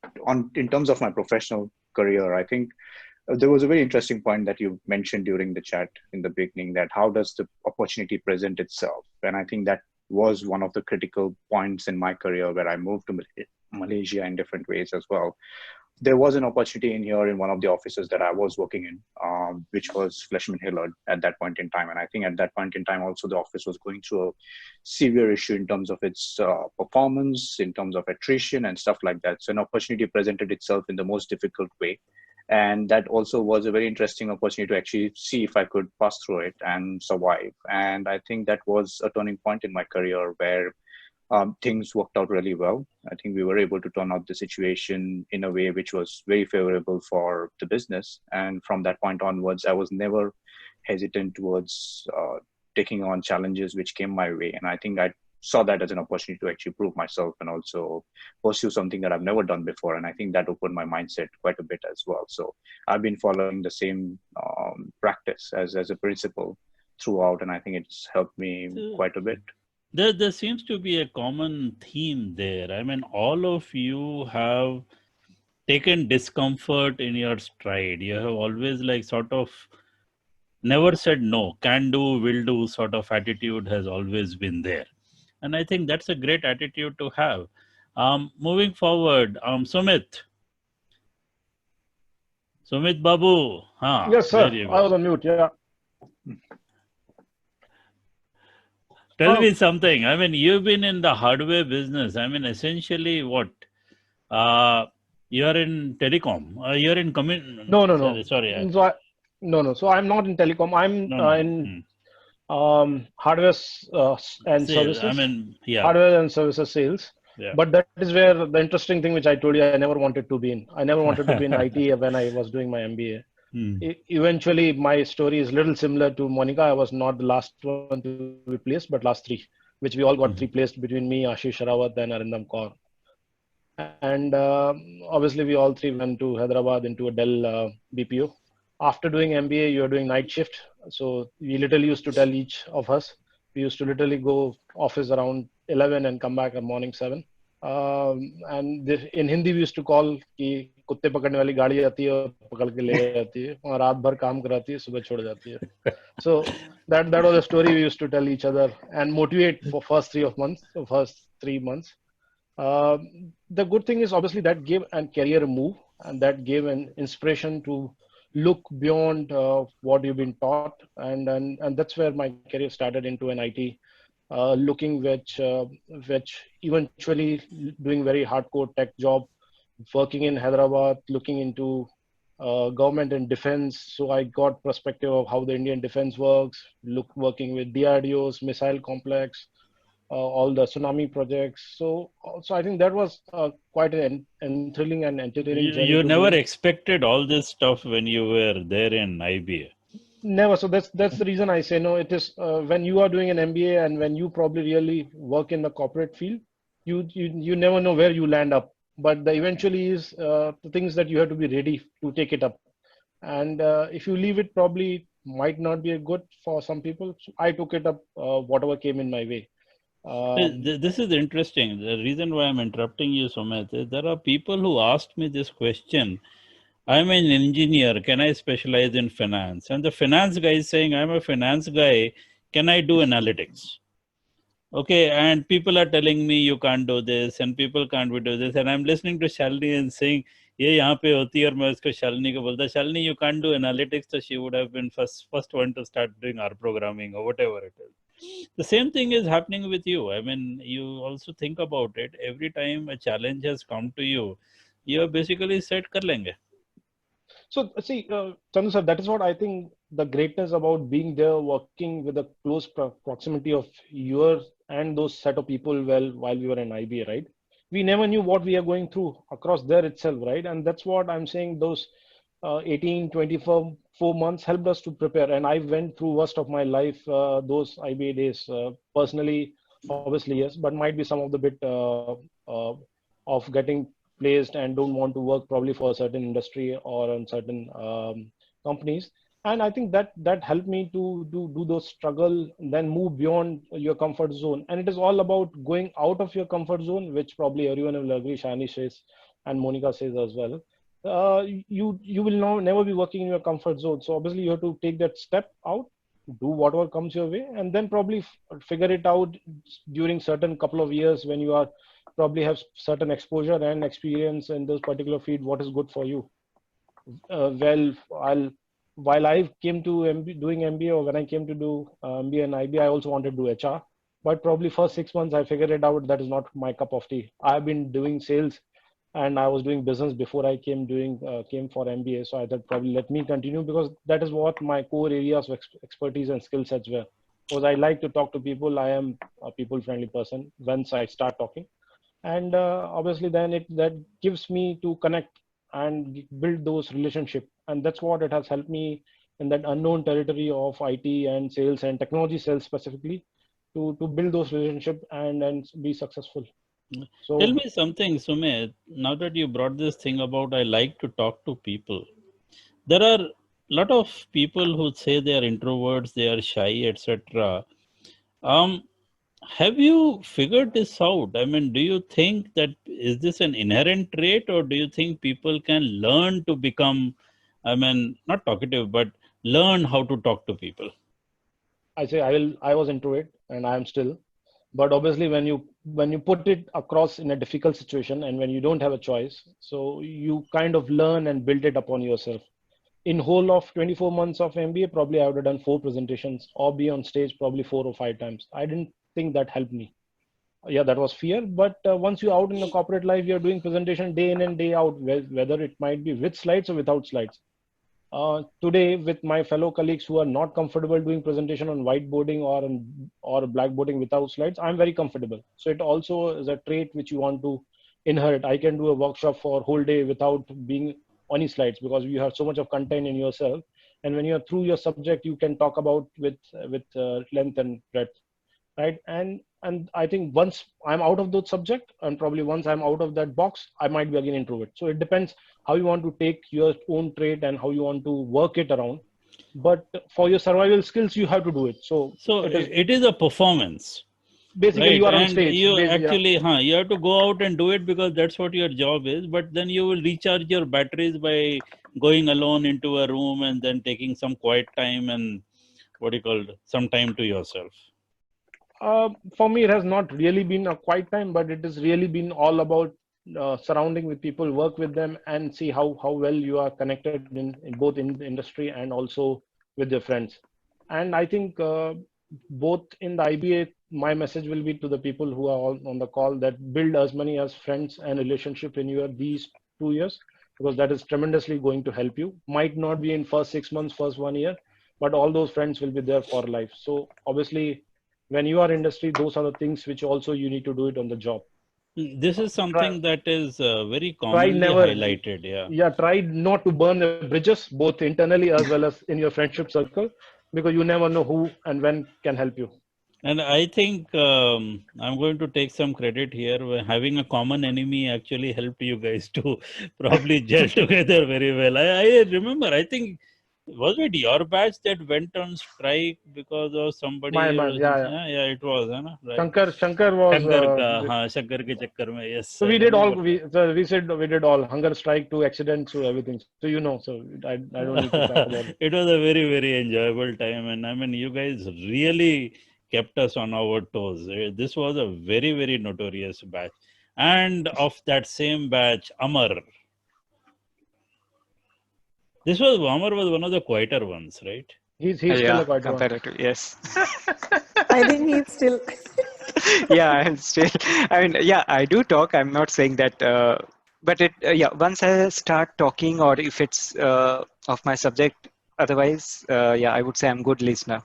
in terms of my professional career, I think there was a very interesting point that you mentioned during the chat in the beginning, that how does the opportunity present itself? And I think that was one of the critical points in my career where I moved to Malaysia in different ways as well. There was an opportunity in here in one of the offices that I was working in, which was Fleishman Hillard at that point in time. And I think at that point in time, also the office was going through a severe issue in terms of its performance, in terms of attrition and stuff like that. So an opportunity presented itself in the most difficult way. And that also was a very interesting opportunity to actually see if I could pass through it and survive. And I think that was a turning point in my career where things worked out really well. I think we were able to turn out the situation in a way which was very favorable for the business. And from that point onwards, I was never hesitant towards taking on challenges which came my way. And I think I saw that as an opportunity to actually prove myself and also pursue something that I've never done before. And I think that opened my mindset quite a bit as well. So I've been following the same practice as a principle throughout. And I think it's helped me quite a bit. There seems to be a common theme there. I mean, all of you have taken discomfort in your stride. You have always like sort of never said no, can do, will do sort of attitude has always been there. And I think that's a great attitude to have. Moving forward, Sumit Babu. Yes, sir. I was on mute. Yeah. Tell me something. I mean, you've been in the hardware business. I mean, essentially what? You're in telecom. You're in No. Sorry. So no. So I'm not in telecom. I'm in hardware and services. I mean, yeah. Hardware and services sales. Yeah. But that is where the interesting thing which I told you I never wanted to be in. I never wanted to be in IT when I was doing my MBA. Eventually, my story is a little similar to Monica. I was not the last one to be placed, but last 3, which we all got 3 placed between me, Ashish Rawat, and Arindam Kaur. And obviously, we all 3 went to Hyderabad into a Dell BPO. After doing MBA, you're doing night shift. So we literally used to tell each of us, we used to literally go office around 11 and come back at morning 7. And in Hindi we used to call कि कुत्ते पकड़ने वाली गाड़ी आती है और पकड़ के ले जाती है और रात भर काम कराती है सुबह छोड़ जाती है. So that was a story we used to tell each other and motivate for first 3 months. The good thing is obviously that gave a career move, and that gave an inspiration to look beyond what you've been taught, and that's where my career started into an IT, looking which eventually doing very hardcore tech job, working in Hyderabad, looking into government and defense. So I got perspective of how the Indian defense works, working with DRDO's missile complex, all the tsunami projects. So I think that was quite an thrilling and entertaining journey. You never expected all this stuff when you were there in IBA. Never. So that's the reason I say no. It is when you are doing an MBA and when you probably really work in the corporate field, you never know where you land up. But the eventually is the things that you have to be ready to take it up. And if you leave it, probably might not be a good for some people. So I took it up, whatever came in my way. This is interesting. The reason why I'm interrupting you, Sumit, is there are people who asked me this question. I'm an engineer. Can I specialize in finance? And the finance guy is saying, I'm a finance guy. Can I do analytics? Okay. And people are telling me you can't do this and people can't do this. And I'm listening to Shalini and saying, ये यहाँ पे होती है और मैं उसको शालिनी को बोलता Shalini you can't do analytics, so she would have been first one to start doing R programming or whatever it is. The same thing is happening with you. I mean, you also think about it. Every time a challenge has come to you, you have basically said कर लेंगे. So see, Chandu sir, that is what I think the greatness about being there, working with a close proximity of yours and those set of people while we were in IBA, right? We never knew what we are going through across there itself, right? And that's what I'm saying, those 18, 24 months helped us to prepare. And I went through worst of my life, those IBA days, personally, obviously, yes, but might be some of the bit of getting placed and don't want to work probably for a certain industry or on certain companies. And I think that helped me to do those struggle, then move beyond your comfort zone. And it is all about going out of your comfort zone, which probably everyone will agree, Shani says, and Monica says as well. You will never be working in your comfort zone. So obviously you have to take that step out, do whatever comes your way, and then probably figure it out during certain couple of years when you are probably have certain exposure and experience in this particular field, what is good for you. While I came to doing MBA, or when I came to do MBA and IB, I also wanted to do HR. But probably first 6 months, I figured it out. That is not my cup of tea. I've been doing sales and I was doing business before I came for MBA. So I thought probably let me continue, because that is what my core areas of expertise and skill sets were. Because I like to talk to people. I am a people-friendly person once I start talking. And obviously then that gives me to connect and build those relationships. And that's what it has helped me in that unknown territory of IT and sales and technology sales specifically to build those relationships and be successful. So tell me something, Sumit, now that you brought this thing about I like to talk to people. There are a lot of people who say they are introverts, they are shy, etc. Have you figured this out? I mean, do you think that is this an inherent trait, or do you think people can learn to become, I mean, not talkative, but learn how to talk to people? I say I was introvert and I am still, but obviously when you put it across in a difficult situation and when you don't have a choice, so you kind of learn and build it upon yourself. In whole of 24 months of MBA, probably I would have done 4 presentations or be on stage probably 4 or 5 times. I didn't think that helped me. Yeah, that was fear. But once you're out in the corporate life, you're doing presentation day in and day out, whether it might be with slides or without slides. Today, with my fellow colleagues who are not comfortable doing presentation on whiteboarding or blackboarding without slides, I'm very comfortable. So it also is a trait which you want to inherit. I can do a workshop for a whole day without being on any slides, because you have so much of content in yourself. And when you're through your subject, you can talk about with length and breadth. Right. And I think once I'm out of those subject, and probably once I'm out of that box, I might be again introvert. So it depends how you want to take your own trait and how you want to work it around. But for your survival skills, you have to do it. So it is a performance. basically you are on And stage. you Basically, actually, you have to go out and do it because that's what your job is. But then you will recharge your batteries by going alone into a room and then taking some quiet time and what do you call it, some time to yourself. For me, it has not really been a quiet time, but it has really been all about surrounding with people, work with them, and see how well you are connected in both in the industry and also with your friends. And I think both in the IBA, my message will be to the people who are all on the call that build as many as friends and relationship in your these 2 years, because that is tremendously going to help you. Might not be in first 6 months, first 1 year, but all those friends will be there for life. So obviously, when you are industry, those are the things which also you need to do it on the job. This is something that is very Try commonly never, highlighted. try not to burn the bridges, both internally as well as in your friendship circle, because you never know who and when can help you. And I think I'm going to take some credit here. Having a common enemy actually helped you guys to probably gel together very well. I remember, I think, was it your batch that went on strike because of somebody? My yeah. Yeah, it was, right? Shankar was. Shankar ke chakkar mein, yes, So I we did all. remember. We said we did all hunger strike to accidents to everything. So you know. So I don't need to talk about it. It was a very, very enjoyable time, and I mean, you guys really kept us on our toes. This was a very, very notorious batch, and of that same batch, Amar. Amar was one of the quieter ones, right? He's still a quite one. Comparatively, yes. I think he's still. Yeah, I'm still. I mean, yeah, I do talk. I'm not saying that, but once I start talking, or if it's of my subject, otherwise, I would say I'm good listener.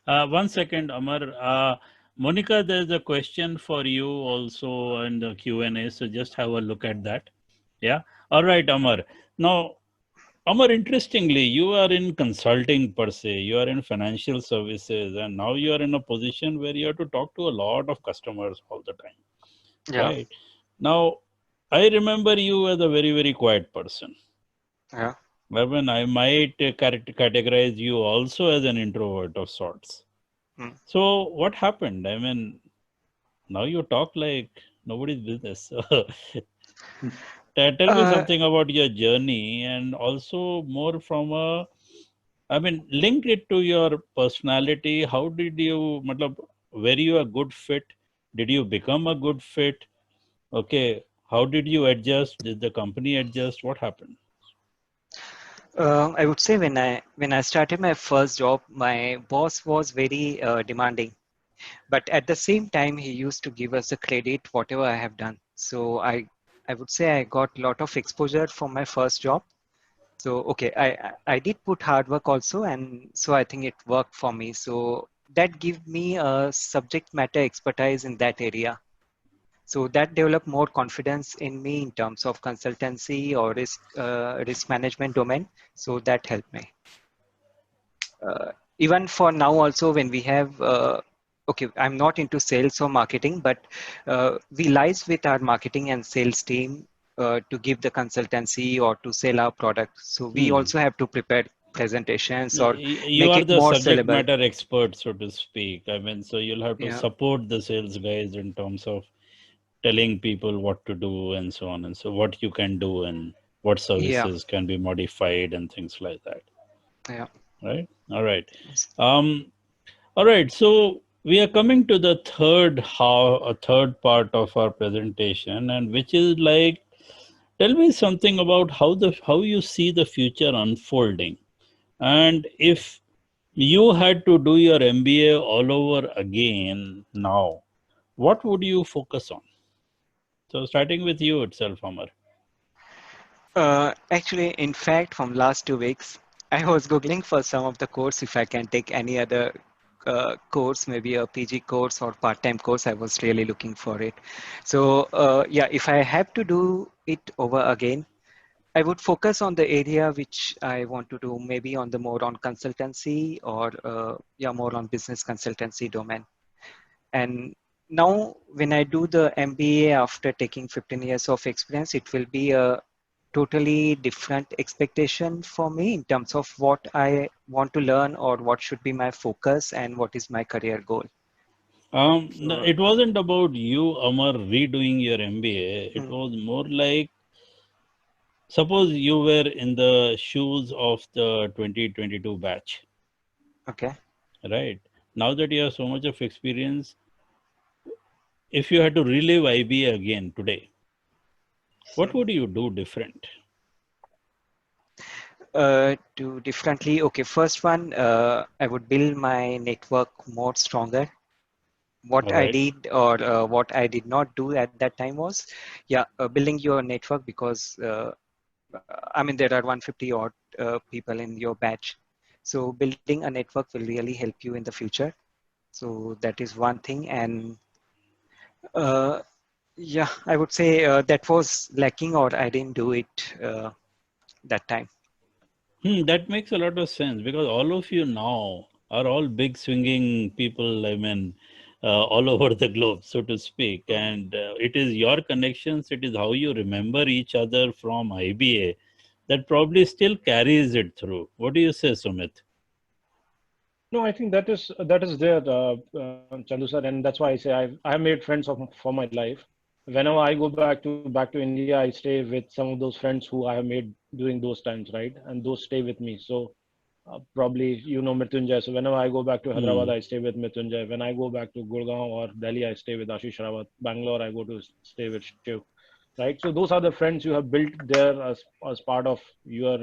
1 second, Amar. Monica, there's a question for you also in the Q&A, so just have a look at that. Yeah. All right, Amar. Now, Amar, interestingly, you are in consulting per se, you are in financial services, and now you are in a position where you have to talk to a lot of customers all the time. Yeah. Right. Now, I remember you as a very, very quiet person. Yeah. When I might categorize you also as an introvert of sorts. So what happened? I mean, now you talk like nobody's business. Tell me something about your journey, and also more from link it to your personality. How did you, were you a good fit? Did you become a good fit? Okay. How did you adjust? Did the company adjust? What happened? I would say when I started my first job, my boss was very demanding, but at the same time, he used to give us the credit whatever I have done. So I would say I got a lot of exposure from my first job. So okay, I did put hard work also, and so I think it worked for me. So that gave me a subject matter expertise in that area. So that developed more confidence in me in terms of consultancy or risk management domain. So that helped me. Even for now also, when we have, okay, I'm not into sales or marketing, but we liaise with our marketing and sales team to give the consultancy or to sell our product. So we also have to prepare presentations or you make are it the more subject sellable. matter expert, so to speak. I mean, so you'll have to support the sales guys in terms of telling people what to do and so on, and so what you can do and what services can be modified and things like that. Yeah. Right. All right. All right. So we are coming to the third part of our presentation, and which is like, tell me something about how you see the future unfolding, and if you had to do your MBA all over again now, what would you focus on? So starting with you itself, Amar. Actually, in fact, from last 2 weeks, I was Googling for some of the course, if I can take any other course, maybe a PG course or part-time course. I was really looking for it. So if I have to do it over again, I would focus on the area which I want to do, maybe on the more on consultancy or more on business consultancy domain. And now when I do the MBA after taking 15 years of experience, it will be a totally different expectation for me in terms of what I want to learn or what should be my focus and what is my career goal. No, it wasn't about you, Amar, redoing your MBA. It was more like, suppose you were in the shoes of the 2022 batch, Okay. right? Now that you have so much of experience, if you had to relive IBA again today, what would you do different? Do differently. Okay, first one, I would build my network more stronger. What All I right. did or what I did not do at that time was, building your network, because I mean, there are 150 odd people in your batch. So building a network will really help you in the future. So that is one thing. And uh, yeah, I would say that was lacking, or I didn't do it that time. That makes a lot of sense because all of you now are all big swinging people. I mean, all over the globe, so to speak. And it is your connections, it is how you remember each other from IBA that probably still carries it through. What do you say, Sumit? No, I think that is there, Chandu sir, and that's why I say I have made friends for my life. Whenever I go back to India, I stay with some of those friends who I have made during those times, right? And those stay with me. So probably Mrityunjay. So whenever I go back to Hyderabad, Hmm. I stay with Mrityunjay. When I go back to Gurgaon or Delhi, I stay with Ashish Rawat. Bangalore, I go to stay with Shiv, right? So those are the friends you have built there as part of your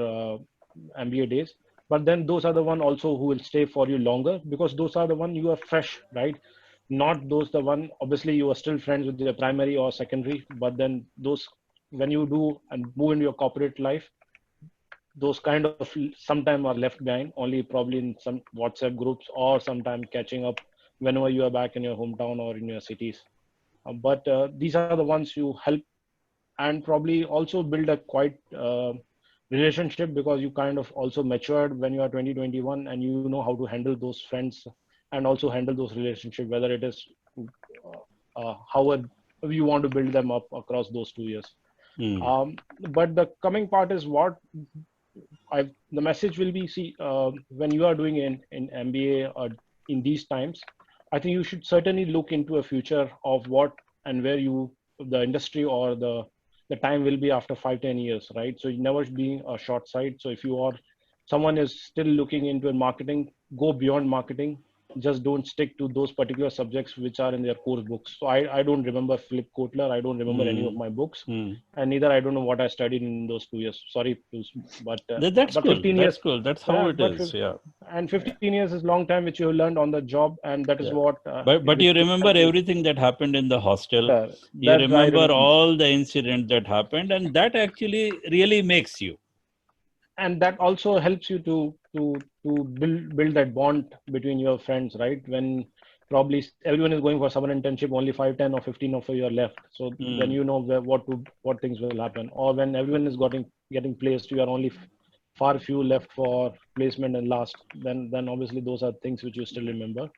MBA days. But then those are the one also who will stay for you longer because those are the one you are fresh, right? Not those the one obviously you are still friends with the primary or secondary, but then those when you do and move into your corporate life, those kind of sometime are left behind only probably in some WhatsApp groups or sometime catching up whenever you are back in your hometown or in your cities. But these are the ones you help and probably also build a quite relationship because you kind of also matured when you are 2021 and you know how to handle those friends and also handle those relationships, whether it is however you want to build them up across those 2 years. Hmm. But the coming part is what the message will be, see, when you are doing in MBA or in these times, I think you should certainly look into a future of what and where the industry or the time will be after 5-10 years, right? So you never be a short sight. So if you are someone is still looking into marketing, go beyond marketing. Just don't stick to those particular subjects which are in their course books. So I don't remember Philip Kotler. I don't remember any of Hmm. my books, Hmm. and neither I don't know what I studied in those 2 years. Sorry, That's but cool. 15 That's years, cool. That's how yeah, it is. Yeah. and 15 years is long time which you have learned on the job, and that is Yeah. what But you which will remember help you. everything that happened in the hostel. You That I remember remember, all the incident that happened, and that actually really makes you. and that also helps you to build that bond between your friends, right? When probably everyone is going for summer internship, only 5, 10, or 15 of you are left. So then Hmm. you know what things will happen. Or when everyone is getting placed, you are only far few left for placement and last. Then obviously those are things which you still remember.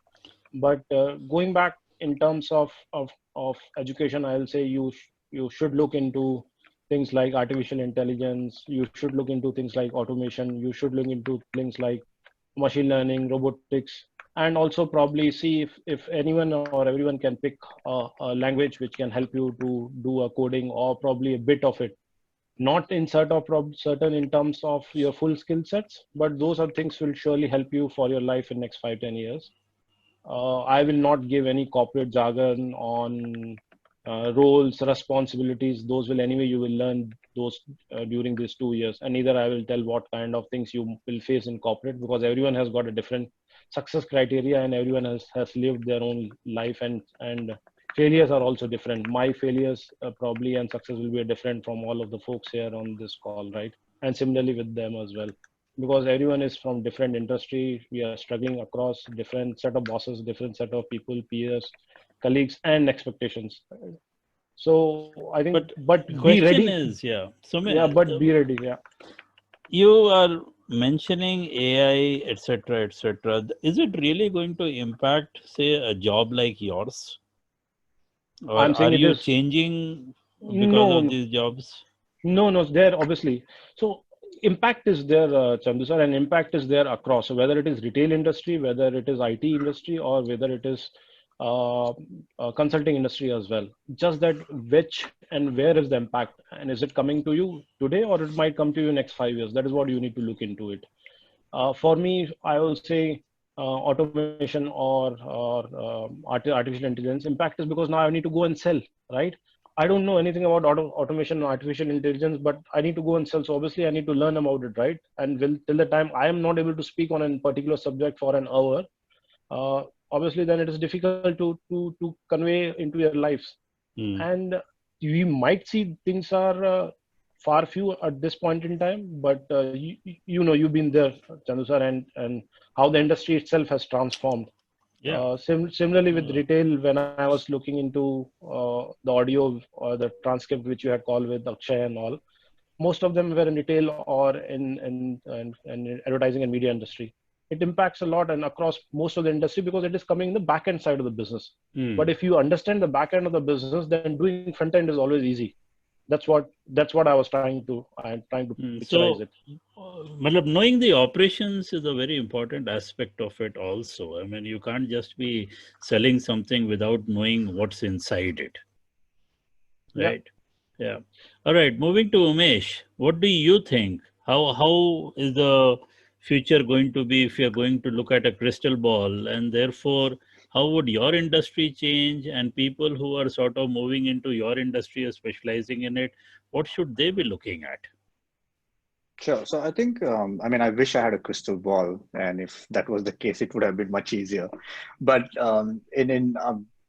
But going back in terms of education, I'll say you should look into things like artificial intelligence. You should look into things like automation. You should look into things like machine learning, robotics, and also probably see if anyone or everyone can pick a language which can help you to do a coding or probably a bit of it. Not in certain in terms of your full skill sets, but those are things will surely help you for your life in next 5-10 years. I will not give any corporate jargon on roles, responsibilities. Those will anyway you will learn those during these 2 years, and neither I will tell what kind of things you will face in corporate because everyone has got a different success criteria and everyone has lived their own life and failures are also different. My failures probably and success will be different from all of the folks here on this call, right? And similarly with them as well because everyone is from different industry. We are struggling across different set of bosses, different set of people, peers, colleagues, and expectations. So I think, But but be question ready. is, yeah. So Yeah, but be ready. Yeah. you are mentioning AI, etc., etc. Is it really going to impact, say, a job like yours, or I'm are saying it you is changing because no, of no, these jobs? no. There obviously. So impact is there, Chandu sir, and impact is there across. So whether it is retail industry, whether it is IT industry, or whether it is consulting industry as well. Just that which and where is the impact, and is it coming to you today or it might come to you next 5 years? That is what you need to look into it. For me, I will say automation or artificial intelligence impact is because now I need to go and sell, right? I don't know anything about automation or artificial intelligence, but I need to go and sell. So obviously I need to learn about it, right? And till the time I am not able to speak on a particular subject for an hour, obviously then it is difficult to convey into your lives. And we might see things are far few at this point in time, but you know, you've been there, Chandu sir, and how the industry itself has transformed. Yeah. Similarly with retail, when I was looking into the audio or the transcript which you had called with Akshay and all, most of them were in retail or in advertising and media industry. It impacts a lot and across most of the industry because it is coming in the back end side of the business. But if you understand the back end of the business, then doing front end is always easy. That's what I was trying to picturize it. Knowing the operations is a very important aspect of it also. I mean, you can't just be selling something without knowing what's inside it. Right? Yeah. All right. Moving to Umesh, what do you think? How is the future going to be if you're going to look at a crystal ball, and therefore how would your industry change, and people who are sort of moving into your industry or specializing in it, what should they be looking at? Sure. So I think, I wish I had a crystal ball, and if that was the case, it would have been much easier. But in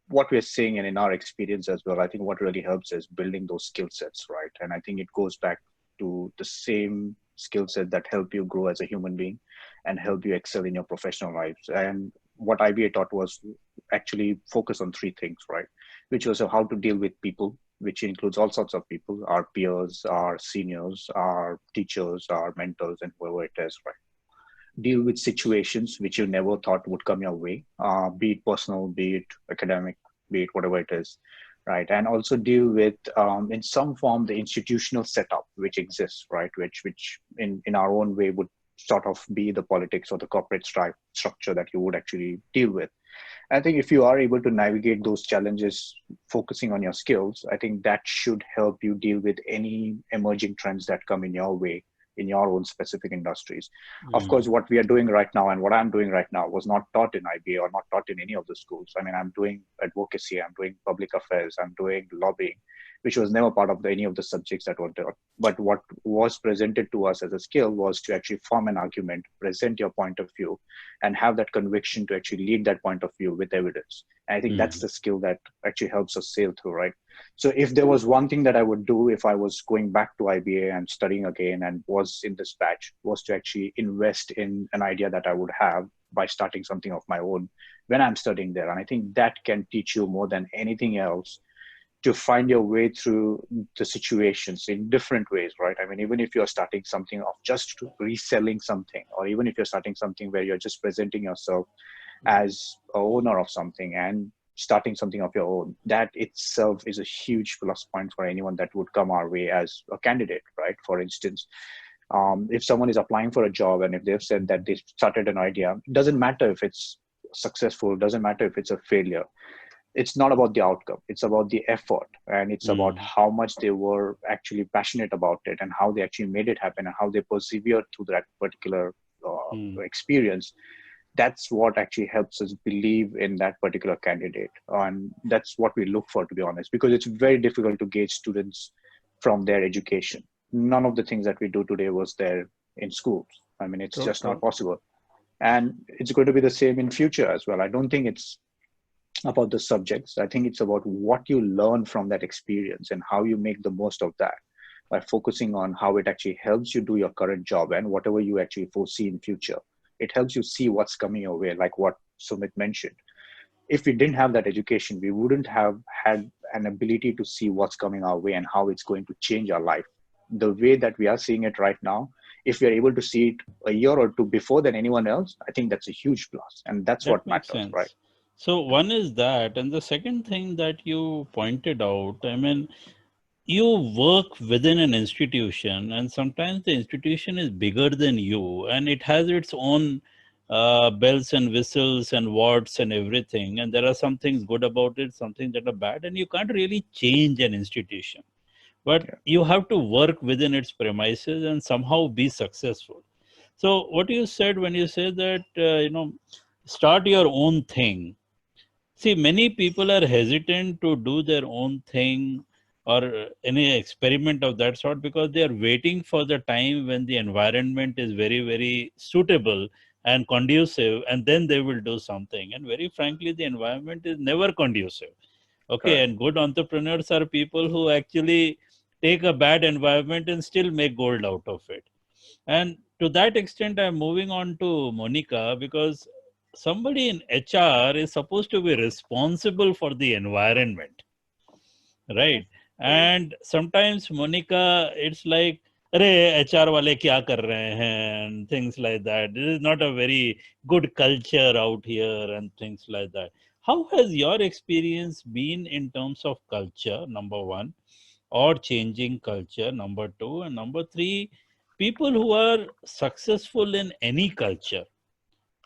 what we're seeing and in our experience as well, I think what really helps is building those skill sets, right? And I think it goes back to the same skill set that help you grow as a human being and help you excel in your professional lives. And what IBA taught was actually focus on three things, right? Which was how to deal with people, which includes all sorts of people, our peers, our seniors, our teachers, our mentors, and whoever it is, right? Deal with situations which you never thought would come your way, be it personal, be it academic, be it whatever it is, right? And also deal with, in some form, the institutional setup which exists, right? Which in our own way would sort of be the politics or the corporate structure that you would actually deal with. I think if you are able to navigate those challenges, focusing on your skills, I think that should help you deal with any emerging trends that come in your way in your own specific industries. Of course, what we are doing right now and what I'm doing right now was not taught in IBA or not taught in any of the schools. I mean, I'm doing advocacy, I'm doing public affairs, I'm doing lobbying, which was never part of any of the subjects that were taught. But what was presented to us as a skill was to actually form an argument, present your point of view, and have that conviction to actually lead that point of view with evidence. And I think that's the skill that actually helps us sail through, right? So if there was one thing that I would do if I was going back to IBA and studying again and was in this batch, was to actually invest in an idea that I would have by starting something of my own when I'm studying there. And I think that can teach you more than anything else to find your way through the situations in different ways, right? I mean, even if you're starting something of just reselling something, or even if you're starting something where you're just presenting yourself as a owner of something and starting something of your own, that itself is a huge plus point for anyone that would come our way as a candidate, right? For instance, if someone is applying for a job and if they've said that they started an idea, it doesn't matter if it's successful, doesn't matter if it's a failure. It's not about the outcome. It's about the effort, and it's about how much they were actually passionate about it and how they actually made it happen and how they persevered through that particular experience. That's what actually helps us believe in that particular candidate. And that's what we look for, to be honest, because it's very difficult to gauge students from their education. None of the things that we do today was there in schools. I mean, it's just not possible. And it's going to be the same in future as well. I don't think it's about the subjects. I think it's about what you learn from that experience and how you make the most of that by focusing on how it actually helps you do your current job and whatever you actually foresee in future. It helps you see what's coming your way, like what Sumit mentioned. If we didn't have that education, we wouldn't have had an ability to see what's coming our way and how it's going to change our life. The way that we are seeing it right now, if we are able to see it a year or two before than anyone else, I think that's a huge plus. And that's what matters, right? So one is that, and the second thing that you pointed out, I mean, you work within an institution, and sometimes the institution is bigger than you, and it has its own bells and whistles and words and everything. And there are some things good about it, some things that are bad, and you can't really change an institution. But you have to work within its premises and somehow be successful. So what you said when you say that, start your own thing. See, many people are hesitant to do their own thing or any experiment of that sort because they are waiting for the time when the environment is very, very suitable and conducive, and then they will do something. And very frankly, the environment is never conducive. Okay, and good entrepreneurs are people who actually take a bad environment and still make gold out of it. And to that extent, I'm moving on to Monica, because somebody in HR is supposed to be responsible for the environment, right? And sometimes, Monica, it's like, "Arey, HR wale kya kar rahe hain?" and things like that. This is not a very good culture out here and things like that. How has your experience been in terms of culture, number one, or changing culture, number two, and number three, people who are successful in any culture?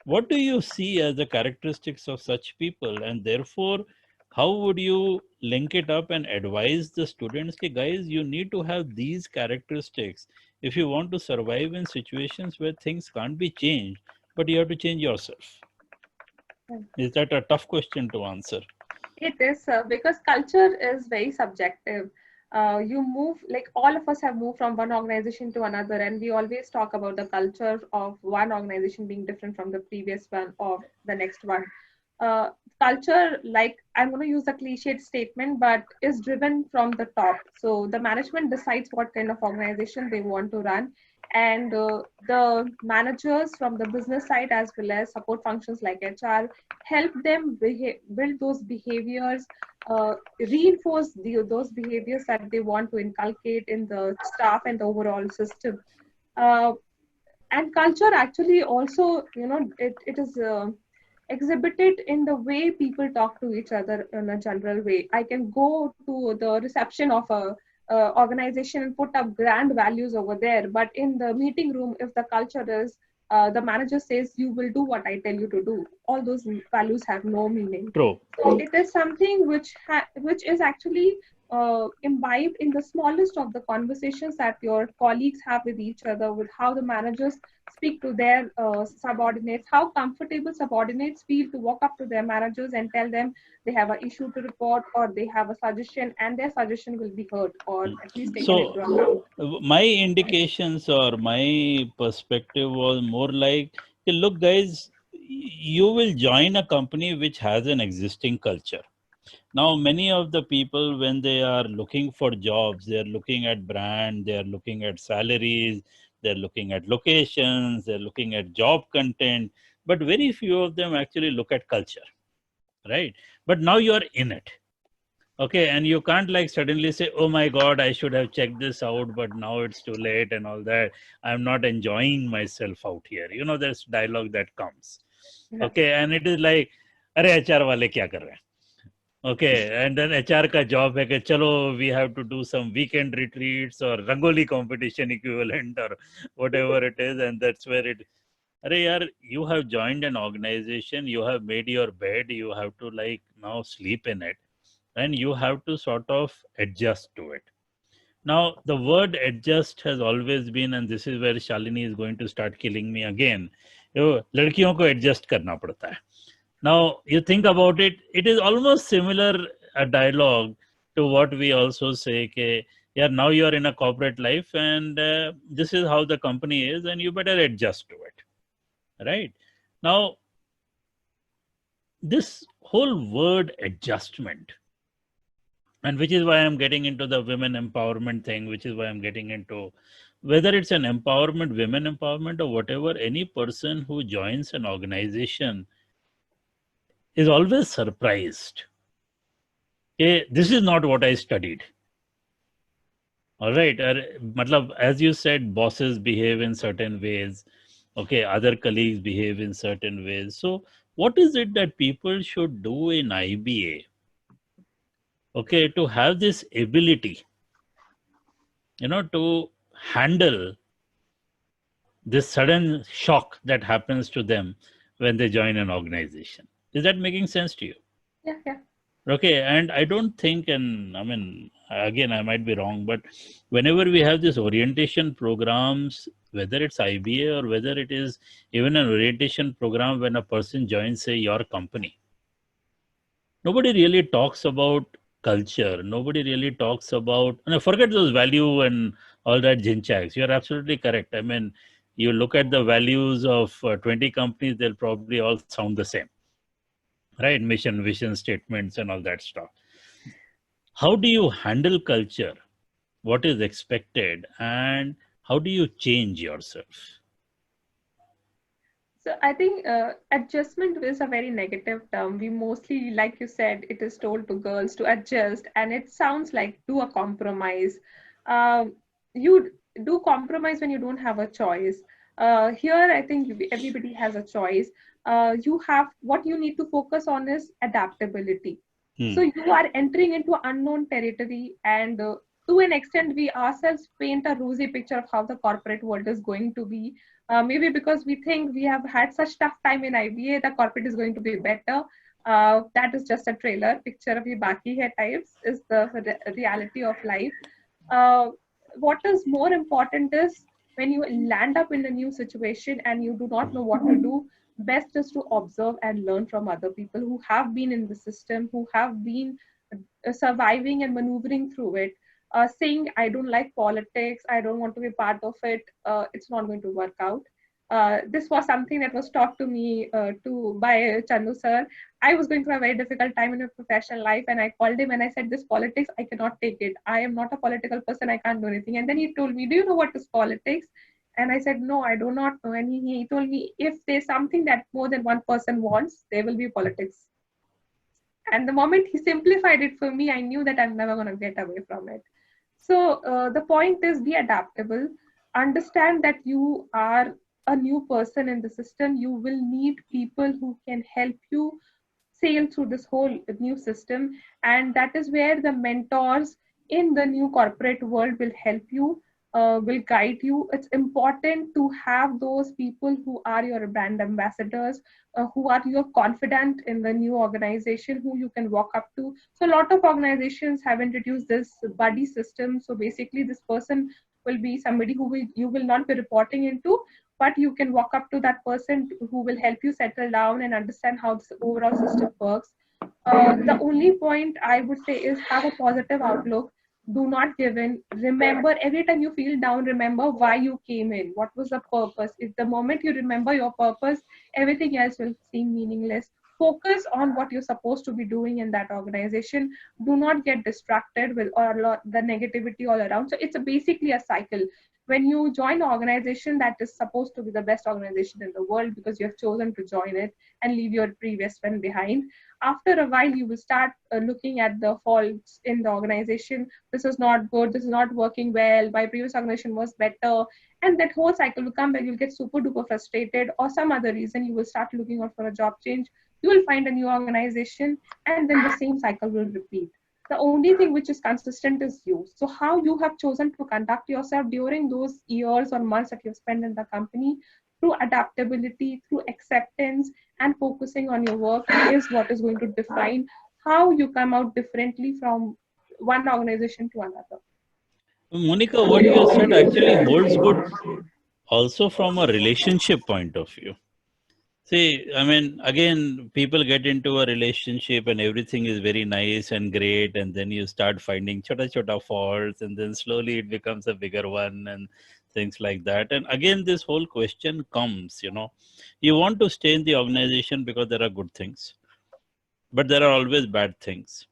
What do you see as the characteristics of such people? And therefore, how would you link it up and advise the students, okay, guys, you need to have these characteristics if you want to survive in situations where things can't be changed, but you have to change yourself? Is that a tough question to answer? It is, because culture is very subjective. You move, like all of us have moved from one organization to another, and we always talk about the culture of one organization being different from the previous one or the next one. Culture, like I'm going to use a cliched statement, but is driven from the top. So the management decides what kind of organization they want to run, and the managers from the business side as well as support functions like HR help them build those behaviors, reinforce those behaviors that they want to inculcate in the staff and the overall system. And culture actually also, it is exhibited in the way people talk to each other in a general way. I can go to the reception of a organization and put up grand values over there, but in the meeting room, if the culture is the manager says you will do what I tell you to do, all those values have no meaning. True. So it is something which is actually imbibed in the smallest of the conversations that your colleagues have with each other, with how the managers speak to their subordinates, how comfortable subordinates feel to walk up to their managers and tell them they have an issue to report or they have a suggestion, and their suggestion will be heard or at least taken into account. My indications or my perspective was more like, look, guys, you will join a company which has an existing culture. Now, many of the people, when they are looking for jobs, they are looking at brand, they are looking at salaries, they're looking at locations, they're looking at job content, but very few of them actually look at culture, right? But now you're in it. Okay, and you can't like suddenly say, oh my God, I should have checked this out, but now it's too late and all that. I'm not enjoying myself out here. There's dialogue that comes. Okay, and it is like, "Arey, HR wale kya kar rahe hain?" Okay, and then HR ka job hai कि chalo, we have to do some weekend retreats or Rangoli competition equivalent or whatever it is, and that's where it. Arey yaar, you have joined an organization, you have made your bed, you have to like now sleep in it, and you have to sort of adjust to it. Now, the word adjust has always been, and this is where Shalini is going to start killing me again. लड़कियों को adjust करना पड़ता है. Now, you think about it, it is almost similar a dialogue to what we also say, ke, yeah, now you are in a corporate life and this is how the company is and you better adjust to it, right? Now, this whole word adjustment, and which is why I'm getting into the women empowerment thing, which is why I'm getting into whether it's an empowerment, women empowerment or whatever, any person who joins an organization is always surprised. Okay, this is not what I studied. All right. As you said, bosses behave in certain ways. Okay, other colleagues behave in certain ways. So what is it that people should do in IBA? Okay, to have this ability, to handle this sudden shock that happens to them. when they join an organization. Is that making sense to you? Yeah. Okay, and I don't think, and I mean, again, I might be wrong, but whenever we have these orientation programs, whether it's IBA or whether it is even an orientation program when a person joins, say, your company, nobody really talks about culture. Nobody really talks about, and forget those value and all that jinchaks. You're absolutely correct. I mean, you look at the values of 20 companies, they'll probably all sound the same, right? Mission, vision statements, and all that stuff. How do you handle culture? What is expected? And how do you change yourself? So I think adjustment is a very negative term. We mostly, like you said, it is told to girls to adjust, and it sounds like do a compromise. You do compromise when you don't have a choice. Here, I think everybody has a choice. You have what you need to focus on is adaptability. So you are entering into unknown territory, and to an extent, we ourselves paint a rosy picture of how the corporate world is going to be. Maybe because we think we have had such tough time in IBA, the corporate is going to be better. That is just a trailer picture of the Baki hai types is the reality of life. What is more important is when you land up in a new situation and you do not know what to do, best is to observe and learn from other people who have been in the system, who have been surviving and maneuvering through it. Saying I don't like politics, I don't want to be part of it, it's not going to work out. This was something that was taught to me by Chandu sir. I was going through a very difficult time in my professional life, and I called him and I said, this politics, I cannot take it. I am not a political person, I can't do anything. And then he told me, do you know what is politics? And I said, no, I do not know. And he told me, if there's something that more than one person wants, there will be politics. And the moment he simplified it for me, I knew that I'm never going to get away from it. So the point is, be adaptable. Understand that you are a new person in the system. You will need people who can help you sail through this whole new system. And that is where the mentors in the new corporate world will help you, will guide you. It's important to have those people who are your brand ambassadors, who are your confidant in the new organization, who you can walk up to. So a lot of organizations have introduced this buddy system. So basically this person will be somebody who you will not be reporting into, but you can walk up to that person who will help you settle down and understand how this overall system works. The only point I would say is have a positive outlook. Do not give in. Remember, every time you feel down, remember why you came in. What was the purpose? If the moment you remember your purpose, everything else will seem meaningless. Focus on what you're supposed to be doing in that organization. Do not get distracted with the negativity all around. So it's basically a cycle. When you join an organization that is supposed to be the best organization in the world because you have chosen to join it and leave your previous one behind, after a while you will start looking at the faults in the organization. This is not good, this is not working well, my previous organization was better, and that whole cycle will come back. You'll get super duper frustrated, or some other reason you will start looking out for a job change. You will find a new organization, and then the same cycle will repeat. The only thing which is consistent is you. So how you have chosen to conduct yourself during those years or months that you've spent in the company, through adaptability, through acceptance, and focusing on your work is what is going to define how you come out differently from one organization to another. Monica, what you said actually holds good also from a relationship point of view. See, I mean, again, people get into a relationship and everything is very nice and great, and then you start finding chota faults, and then slowly it becomes a bigger one and things like that. And again, this whole question comes, you want to stay in the organization because there are good things, but there are always bad things.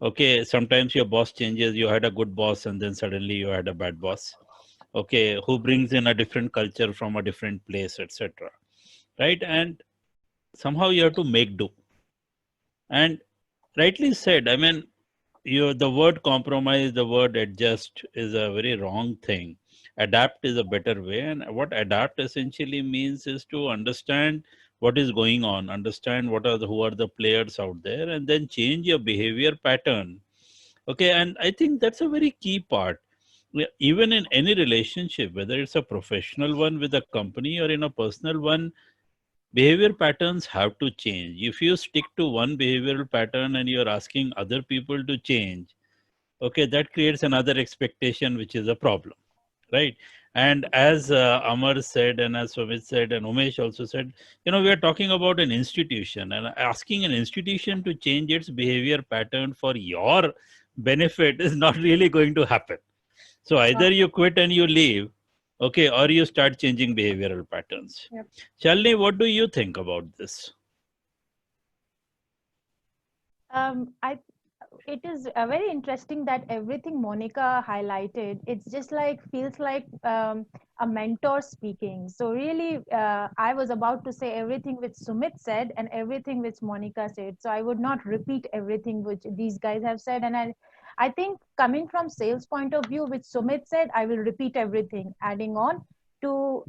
Okay, sometimes your boss changes, you had a good boss and then suddenly you had a bad boss. Okay, who brings in a different culture from a different place, etc. Right? And somehow you have to make do. And rightly said, I mean, the word compromise, the word adjust is a very wrong thing. Adapt is a better way. And what adapt essentially means is to understand what is going on, understand who are the players out there, and then change your behavior pattern. Okay, and I think that's a very key part. Even in any relationship, whether it's a professional one with a company or in a personal one, behavior patterns have to change. If you stick to one behavioral pattern and you're asking other people to change, okay, that creates another expectation, which is a problem, right? And as Amar said, and as Sumit said, and Umesh also said, we are talking about an institution, and asking an institution to change its behavior pattern for your benefit is not really going to happen. So either you quit and you leave, okay, or you start changing behavioral patterns. Yep. Shalini, what do you think about this? It is very interesting that everything Monica highlighted, it's just like feels like a mentor speaking. So really, I was about to say everything which Sumit said and everything which Monica said. So I would not repeat everything which these guys have said. And I think coming from sales point of view, which Sumit said, I will repeat everything. Adding on to,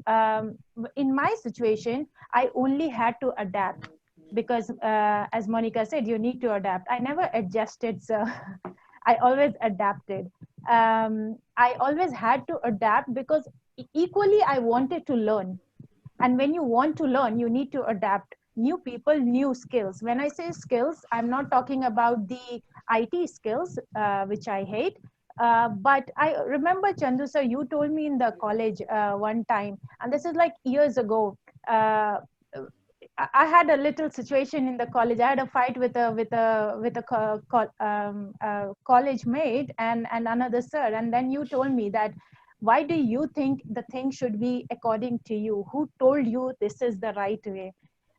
in my situation, I only had to adapt. Because as Monica said, you need to adapt. I never adjusted, so I always adapted. I always had to adapt because equally I wanted to learn. And when you want to learn, you need to adapt. New people, new skills. When I say skills, I'm not talking about the IT skills, which I hate. But I remember, Chandu sir, you told me in the college one time, and this is like years ago. I had a little situation in the college. I had a fight with a college mate and another sir. And then you told me that, why do you think the thing should be according to you? Who told you this is the right way?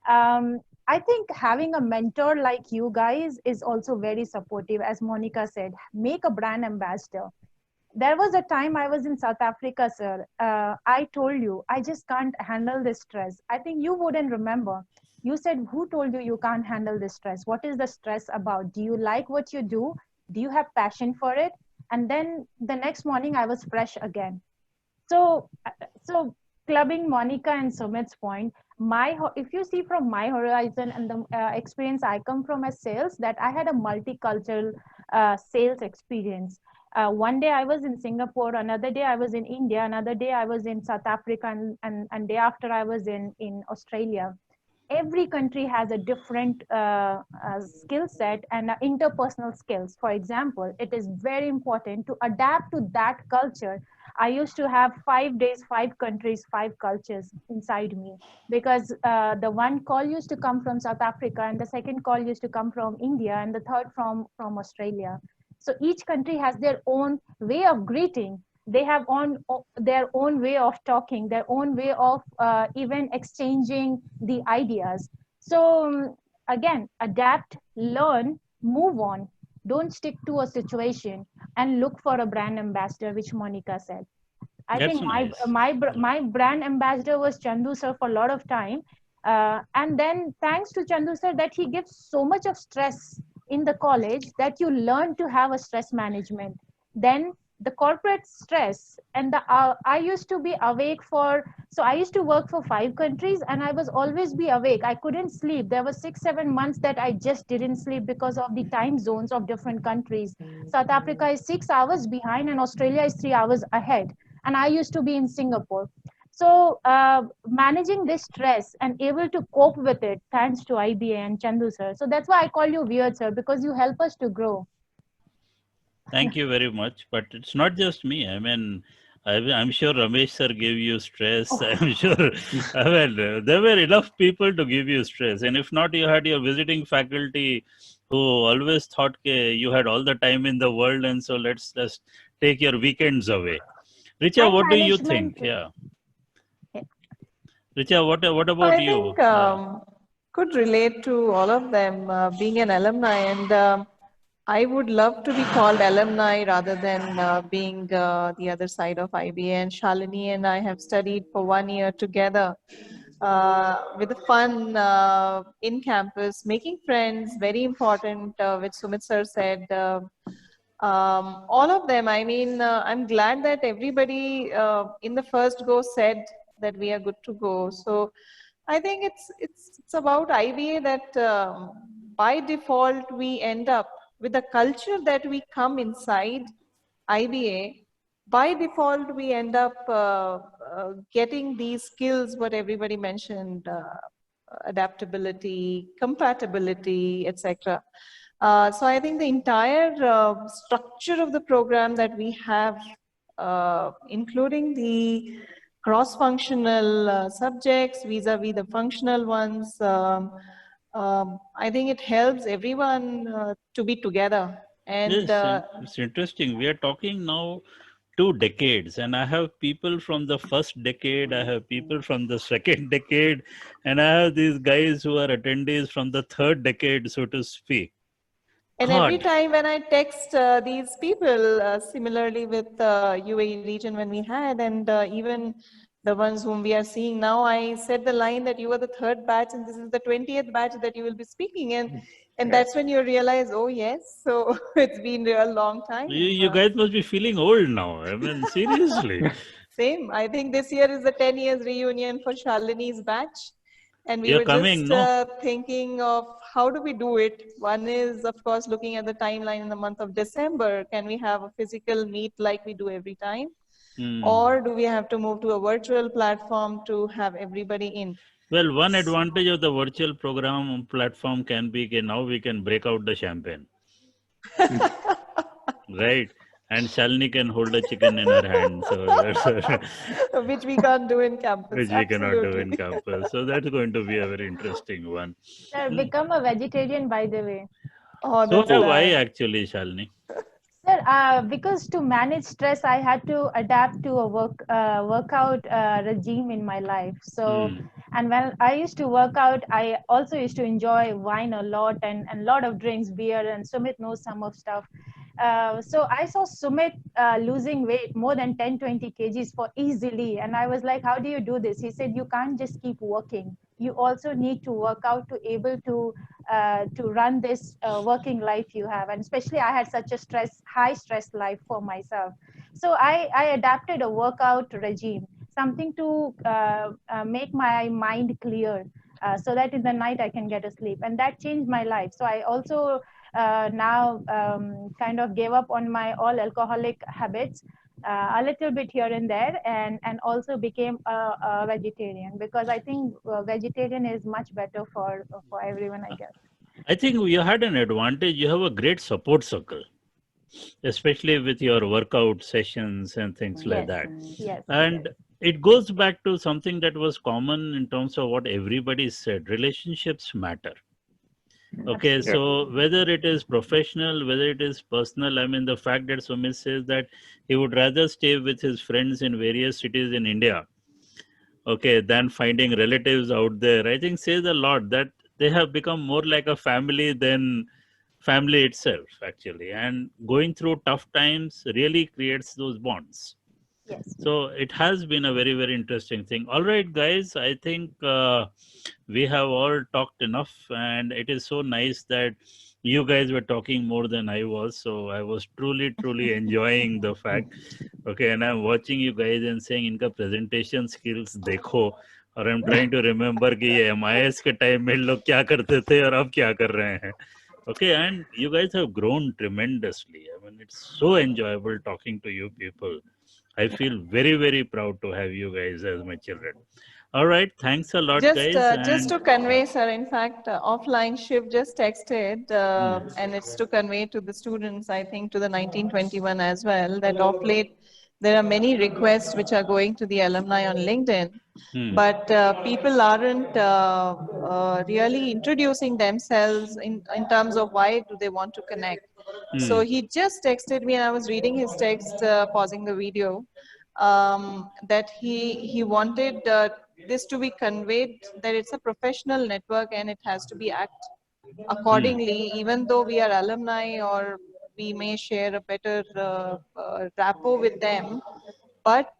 I think having a mentor like you guys is also very supportive. As Monica said, make a brand ambassador. There was a time I was in South Africa, sir. I told you, I just can't handle this stress. I think you wouldn't remember. You said, who told you you can't handle this stress? What is the stress about? Do you like what you do? Do you have passion for it? And then the next morning I was fresh again. So clubbing Monica and Sumit's point, if you see from my horizon and the experience I come from as sales, that I had a multicultural sales experience. One day I was in Singapore, another day I was in India, another day I was in South Africa, and day after I was in Australia. Every country has a different skill set and interpersonal skills. For example, it is very important to adapt to that culture. I used to have 5 days, 5 countries, 5 cultures inside me, because the one call used to come from South Africa, and the second call used to come from India, and the third from Australia. So each country has their own way of greeting. They have their own way of talking, their own way of even exchanging the ideas. So again, adapt, learn, move on. Don't stick to a situation and look for a brand ambassador, which Monica said. I That's think nice. my brand ambassador was Chandu sir for a lot of time. And then thanks to Chandu sir, that he gives so much of stress in the college that you learn to have a stress management. Then the corporate stress and I used to be awake so I used to work for 5 countries, and I was always be awake. I couldn't sleep. There were 6-7 months that I just didn't sleep because of the time zones of different countries. South Africa is 6 hours behind and Australia is 3 hours ahead. And I used to be in Singapore. So managing this stress and able to cope with it, thanks to IBA and Chandu sir. So that's why I call you weird, sir, because you help us to grow. Thank you very much. But it's not just me. I mean, I'm sure Ramesh sir gave you stress. I'm sure. I mean, there were enough people to give you stress. And if not, you had your visiting faculty who always thought you had all the time in the world. And so let's just take your weekends away. Richa, And what do you management. think? Yeah. Richa, what about I you? think could relate to all of them, being an alumni, and I would love to be called alumni rather than being the other side of IBA. And Shalini and I have studied for 1 year together with fun in campus, making friends, very important, which Sumit sir said. All of them, I mean, I'm glad that everybody in the first go said that we are good to go. So I think it's about IBA that by default we end up with the culture that we come inside IBA. By default we end up getting these skills what everybody mentioned, adaptability, compatibility, etc. So I think the entire structure of the program that we have, including the cross-functional subjects vis-a-vis the functional ones, I think it helps everyone to be together. And Yes, it's interesting. We are talking now 2 decades, and I have people from the first decade, I have people from the second decade, and I have these guys who are attendees from the third decade, so to speak. And every God. time when I text these people, similarly with UAE region when we had, and even the ones whom we are seeing now, I said the line that you are the third batch and this is the 20th batch that you will be speaking. And that's when you realize, oh yes, so it's been a long time. You guys must be feeling old now. I mean, seriously. Same. I think this year is the 10 years reunion for Shalini's batch. And we You're were coming, just no? thinking of how do we do it? One is, of course, looking at the timeline in the month of December. Can we have a physical meet like we do every time? Or do we have to move to a virtual platform to have everybody in? Well, one advantage of the virtual program platform can be that now we can break out the champagne. Right? And Shalini can hold a chicken in her hand. So which we can't do in campus. Which we cannot do in campus. So that's going to be a very interesting one. Sir, become a vegetarian, by the way. Oh, so that's why actually, Shalini? Sir, because to manage stress, I had to adapt to a workout regime in my life. So, and when I used to work out, I also used to enjoy wine a lot and a lot of drinks, beer, and Sumit knows some of stuff. So I saw Sumit losing weight more than 10-20 kgs for easily, and I was like, how do you do this? He said, you can't just keep working, you also need to work out to able to run this working life you have. And especially I had such a high stress life for myself, so I adapted a workout regime, something to make my mind clear, so that in the night I can get a sleep, and that changed my life. So I also now kind of gave up on my all alcoholic habits, a little bit here and there, and also became a vegetarian, because I think vegetarian is much better for everyone, I guess. I think you had an advantage. You have a great support circle, especially with your workout sessions and things like that. Yes. And it goes back to something that was common in terms of what everybody said. Relationships matter. Okay, so whether it is professional, whether it is personal, I mean, the fact that Sumit says that he would rather stay with his friends in various cities in India, okay, than finding relatives out there, I think says a lot that they have become more like a family than family itself, actually. And going through tough times really creates those bonds. Yes. So it has been a very, very interesting thing. All right, guys, I think we have all talked enough, and it is so nice that you guys were talking more than I was. So I was truly, truly enjoying the fact. Okay, and I'm watching you guys and saying, "Inka presentation skills dekho." और I'm trying to remember कि ये MIS के time में लोग क्या करते थे और अब क्या कर रहे हैं. Okay, and you guys have grown tremendously. I mean, it's so enjoyable talking to you people. I feel very, very proud to have you guys as my children. All right, thanks a lot, guys. Just to convey, sir, in fact, offline Shiv just texted, and it's to convey to the students, I think to the 1921 as well, that of late, there are many requests which are going to the alumni on LinkedIn, but people aren't really introducing themselves in terms of why do they want to connect. So he just texted me and I was reading his text, pausing the video, that he wanted this to be conveyed, that it's a professional network and it has to be act accordingly, even though we are alumni or we may share a better rapport with them, but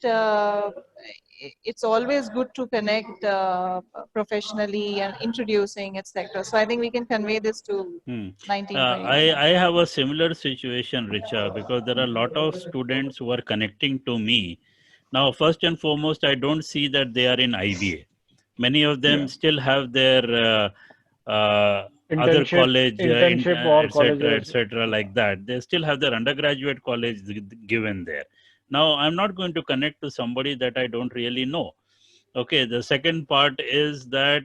it's always good to connect professionally and introducing, etc. So I think we can convey this to 1921. I have a similar situation, Richa, because there are a lot of students who are connecting to me. Now, first and foremost, I don't see that they are in IBA. Many of them still have their other college, internship or etc., like that. They still have their undergraduate college given there. Now, I'm not going to connect to somebody that I don't really know. Okay, the second part is that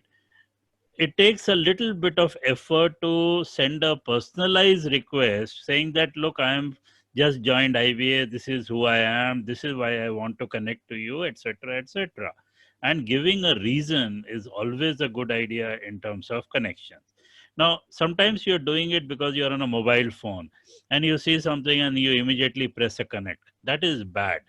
it takes a little bit of effort to send a personalized request saying that, look, I am just joined IBA, this is who I am, this is why I want to connect to you, etc., etc. And giving a reason is always a good idea in terms of connections. Now, sometimes you're doing it because you're on a mobile phone and you see something and you immediately press a connect. That is bad.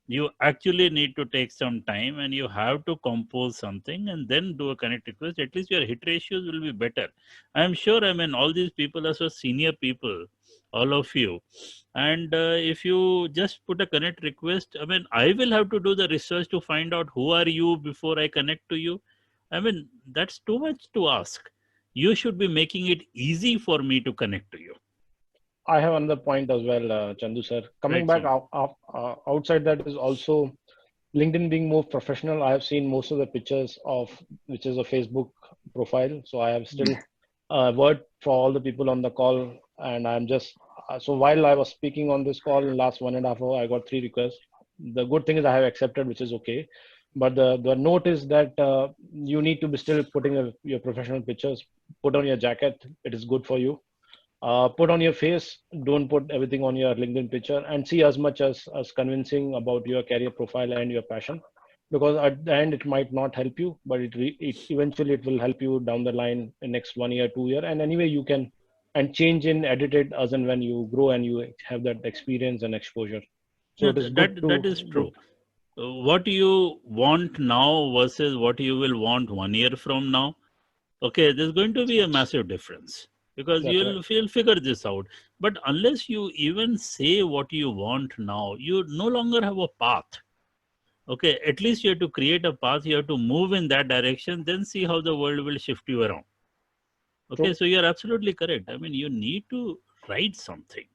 You actually need to take some time and you have to compose something and then do a connect request. At least your hit ratios will be better. I'm sure, I mean, all these people are so senior people, all of you. And if you just put a connect request, I mean, I will have to do the research to find out who are you before I connect to you. I mean, that's too much to ask. You should be making it easy for me to connect to you. I have another point as well, Chandu sir. Coming Right, back outside that is also LinkedIn being more professional. I have seen most of the pictures of which is a Facebook profile. So I have still a word for all the people on the call, and I'm just so while I was speaking on this call in last 1.5 hours, I got 3 requests. The good thing is I have accepted, which is okay. But the note is that you need to be still putting your professional pictures. Put on your jacket. It is good for you. Put on your face, don't put everything on your LinkedIn picture, and see as much as convincing about your career profile and your passion, because at the end it might not help you, but it eventually it will help you down the line in next 1 year, 2 year, and anyway you can and change in, edit it as and when you grow and you have that experience and exposure. So No, it is good to. that is true. What you want now versus what you will want 1 year from now, okay, there's going to be a massive difference because That's right. you'll figure this out. But unless you even say what you want now, you no longer have a path. Okay, at least you have to create a path, you have to move in that direction, then see how the world will shift you around. Okay, True. so you're absolutely correct. I mean, you need to write something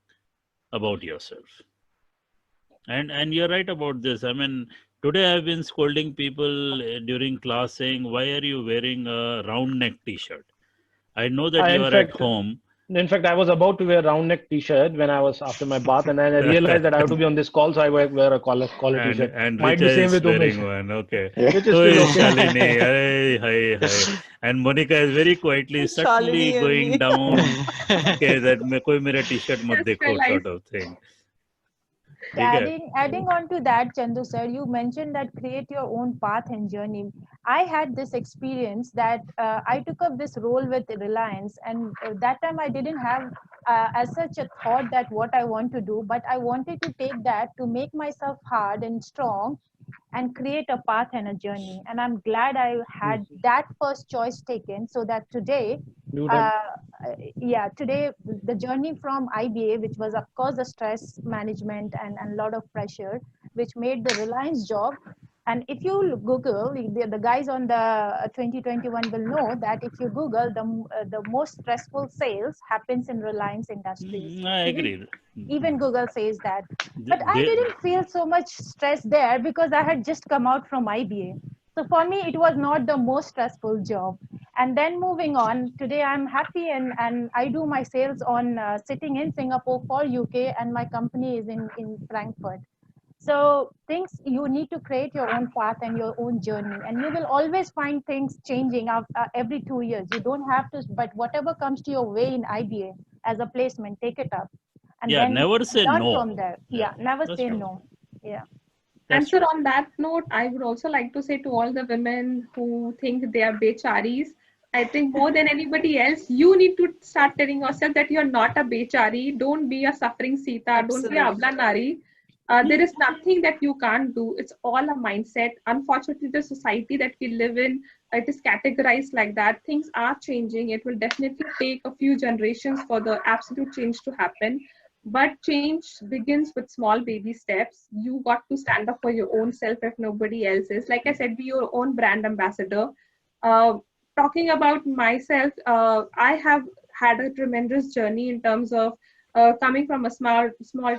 about yourself. And you're right about this. I mean, today I've been scolding people during class saying, why are you wearing a round neck t-shirt? I know that you are at home. In fact, I was about to wear round neck t-shirt when I was after my bath, and then I realized that I have to be on this call, so I wear a collar t-shirt. And Might Richa be same is with Umesh. wearing one. Okay. Yeah. Which is Who still is okay. Shalini? Hi. And Monica is very quietly, subtly Shalini and going me. down. Okay, that koi mera t-shirt mat Just dekho realized. sort of thing. Okay. Adding on to that, Chandu sir, you mentioned that create your own path and journey. I had this experience that I took up this role with Reliance, and that time I didn't have as such a thought that what I want to do, but I wanted to take that to make myself hard and strong and create a path and a journey. And I'm glad I had that first choice taken, so that today today the journey from IBA, which was of course a stress management and a lot of pressure, which made the Reliance job. And if you Google, the guys on the 2021 will know that if you Google, the most stressful sales happens in Reliance Industries. I agree. Even Google says that. But I They, didn't feel so much stress there because I had just come out from IBA. So for me, it was not the most stressful job. And then moving on, today I'm happy and I do my sales on sitting in Singapore for UK, and my company is in Frankfurt. So things, you need to create your own path and your own journey, and you will always find things changing every 2 years. You don't have to, but whatever comes to your way in IBA as a placement, take it up. And then never say learn no. from there. Never say true. no. Yeah. And so on that note, I would also like to say to all the women who think they are becharis, I think more than anybody else, you need to start telling yourself that you're not a bechari. Don't be a suffering Sita. Don't be a Abla Nari. There is nothing that you can't do. It's all a mindset. Unfortunately, the society that we live in, it is categorized like that. Things are changing. It will definitely take a few generations for the absolute change to happen. But change begins with small baby steps. You got to stand up for your own self if nobody else is. Like I said, be your own brand ambassador. Talking about myself, I have had a tremendous journey in terms of coming from a small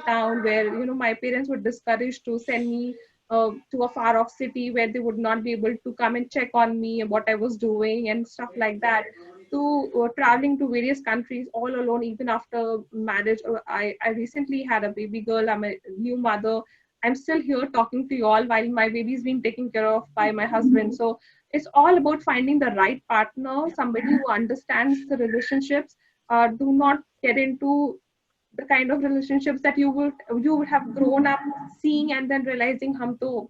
town where my parents were discouraged to send me to a far off city where they would not be able to come and check on me and what I was doing and stuff like that, to traveling to various countries all alone even after marriage. I recently had a baby girl. I'm a new mother. I'm still here talking to you all while my baby is being taken care of by my husband. So It's all about finding the right partner, somebody who understands the relationships. Do not get into the kind of relationships that you would have grown up seeing and then realizing hum to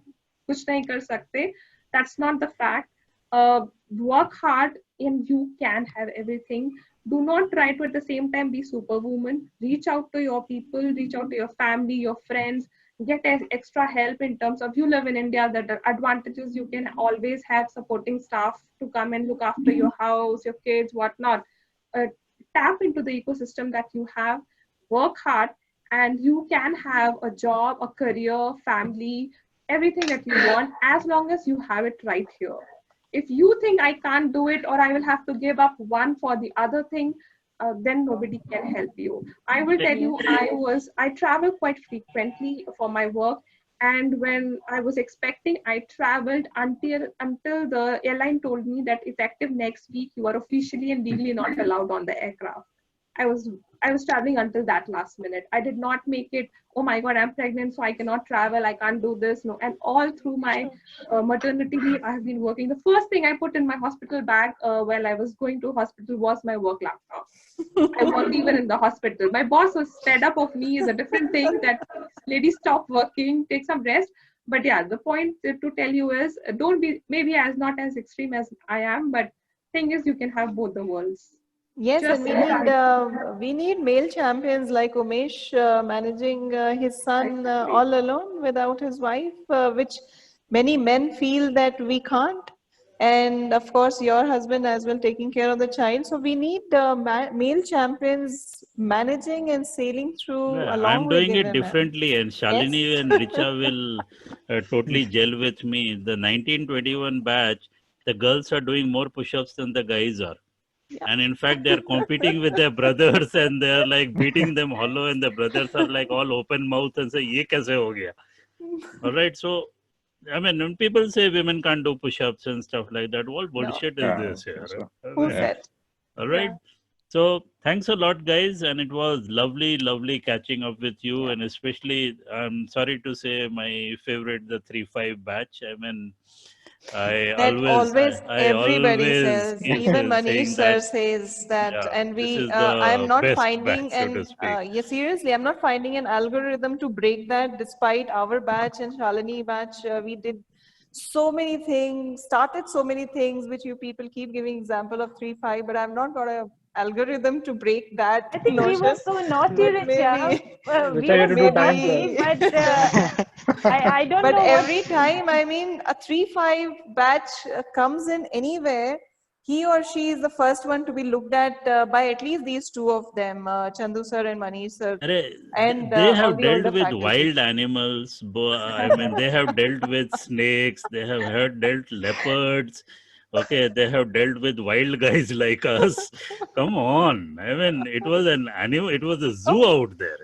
kuch nahi kar sakte. That's not the fact. Work hard and you can have everything. Do not try to at the same time be superwoman. Reach out to your people, reach out to your family, your friends, get extra help in terms of, you live in India, the advantages, you can always have supporting staff to come and look after your house, your kids, whatnot. Tap into the ecosystem that you have, work hard, and you can have a job, a career, family, everything that you want, as long as you have it right here. If you think I can't do it, or I will have to give up one for the other thing, then nobody can help you. I will tell you, I travel quite frequently for my work. And when I was expecting, I traveled until the airline told me that effective next week, you are officially and legally not allowed on the aircraft. I was traveling until that last minute. I did not make it, oh my God, I'm pregnant, so I cannot travel, I can't do this. No, and all through my maternity leave, I have been working. The first thing I put in my hospital bag while I was going to hospital was my work laptop. I worked even in the hospital. My boss was fed up of me, is a different thing, that lady, stop working, take some rest. But yeah, the point to tell you is, don't be, maybe as not as extreme as I am, but thing is, you can have both the worlds. Yes, Just and we need male champions like Umesh managing his son all alone without his wife, which many men feel that we can't. And of course, your husband as well taking care of the child. So we need male champions managing and sailing through along I'm with doing the it women. differently, and Shalini and Richa will totally gel with me. The 1921 batch, the girls are doing more push-ups than the guys are. Yeah. And in fact, they're competing with their brothers, and they're like beating them hollow, and the brothers are like all open mouth and say, "Ye kaise ho gaya?" All right. So, I mean, when people say women can't do push-ups and stuff like that, what bullshit is this here? Who said? All right. Yeah. So thanks a lot, guys. And it was lovely catching up with you. And especially, I'm sorry to say, my favorite, the 3-5 batch. I mean, I everybody always says, keep even Manish saying sir that. says that, Yeah, and this we, is I'm the not best finding batch, so to speak. yeah, seriously, I'm not finding an algorithm to break that. Despite our batch and Shalini batch, we did so many things, started so many things, which you people keep giving example of 3-5, but I've not got a algorithm to break that I think notion. we were so naughty, But Richa. Richa, We you were had to so do time naughty, trial. but I don't But know every what. time, I mean, a 3-5 batch comes in anywhere, he or she is the first one to be looked at by at least these two of them, Chandu sir and Manish sir, and They all have the dealt older with faculty. wild animals. I mean, they have dealt with snakes. They have dealt leopards. Okay, they have dealt with wild guys like us. Come on. I mean, it was an animal. It was a zoo out there.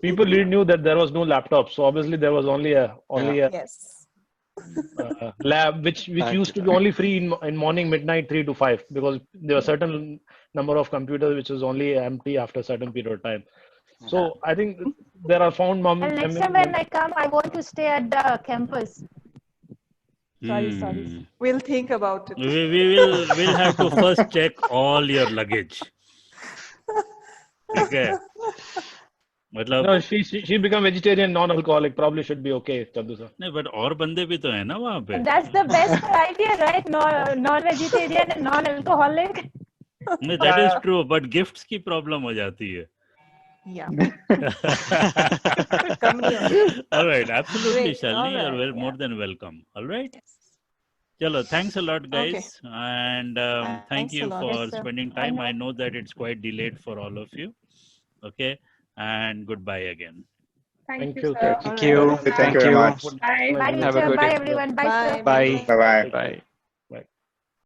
People knew that there was no laptop, so obviously there was only a Yes. lab which used to be only free in morning, midnight, 3 to 5, because there were certain number of computers which was only empty after a certain period of time. So I think there are found And next time when I come, I want to stay at the campus. Sorry. We'll think about it. We'll have to first check all your luggage. Okay. No, she become vegetarian, non-alcoholic. Probably should be okay, Chandu sir. नहीं, but और बंदे भी तो हैं ना वहाँ पे. That's the best idea, right? Non-vegetarian and non-alcoholic. नहीं, that is true, but gifts की problem हो जाती है. Yeah. All right, absolutely, Great. Shalini, All right. you're more than welcome. All right. Chalo, thanks a lot, guys, and thank Thanks you a lot. for Yes, sir. spending time. I know that it's quite delayed for all of you. Okay, and goodbye again. Thank you, you. sir. Thank you. Thank you very much. Bye. Bye, Have a Richa. good Bye, day. everyone. Bye, sir. Bye. Bye bye. Bye.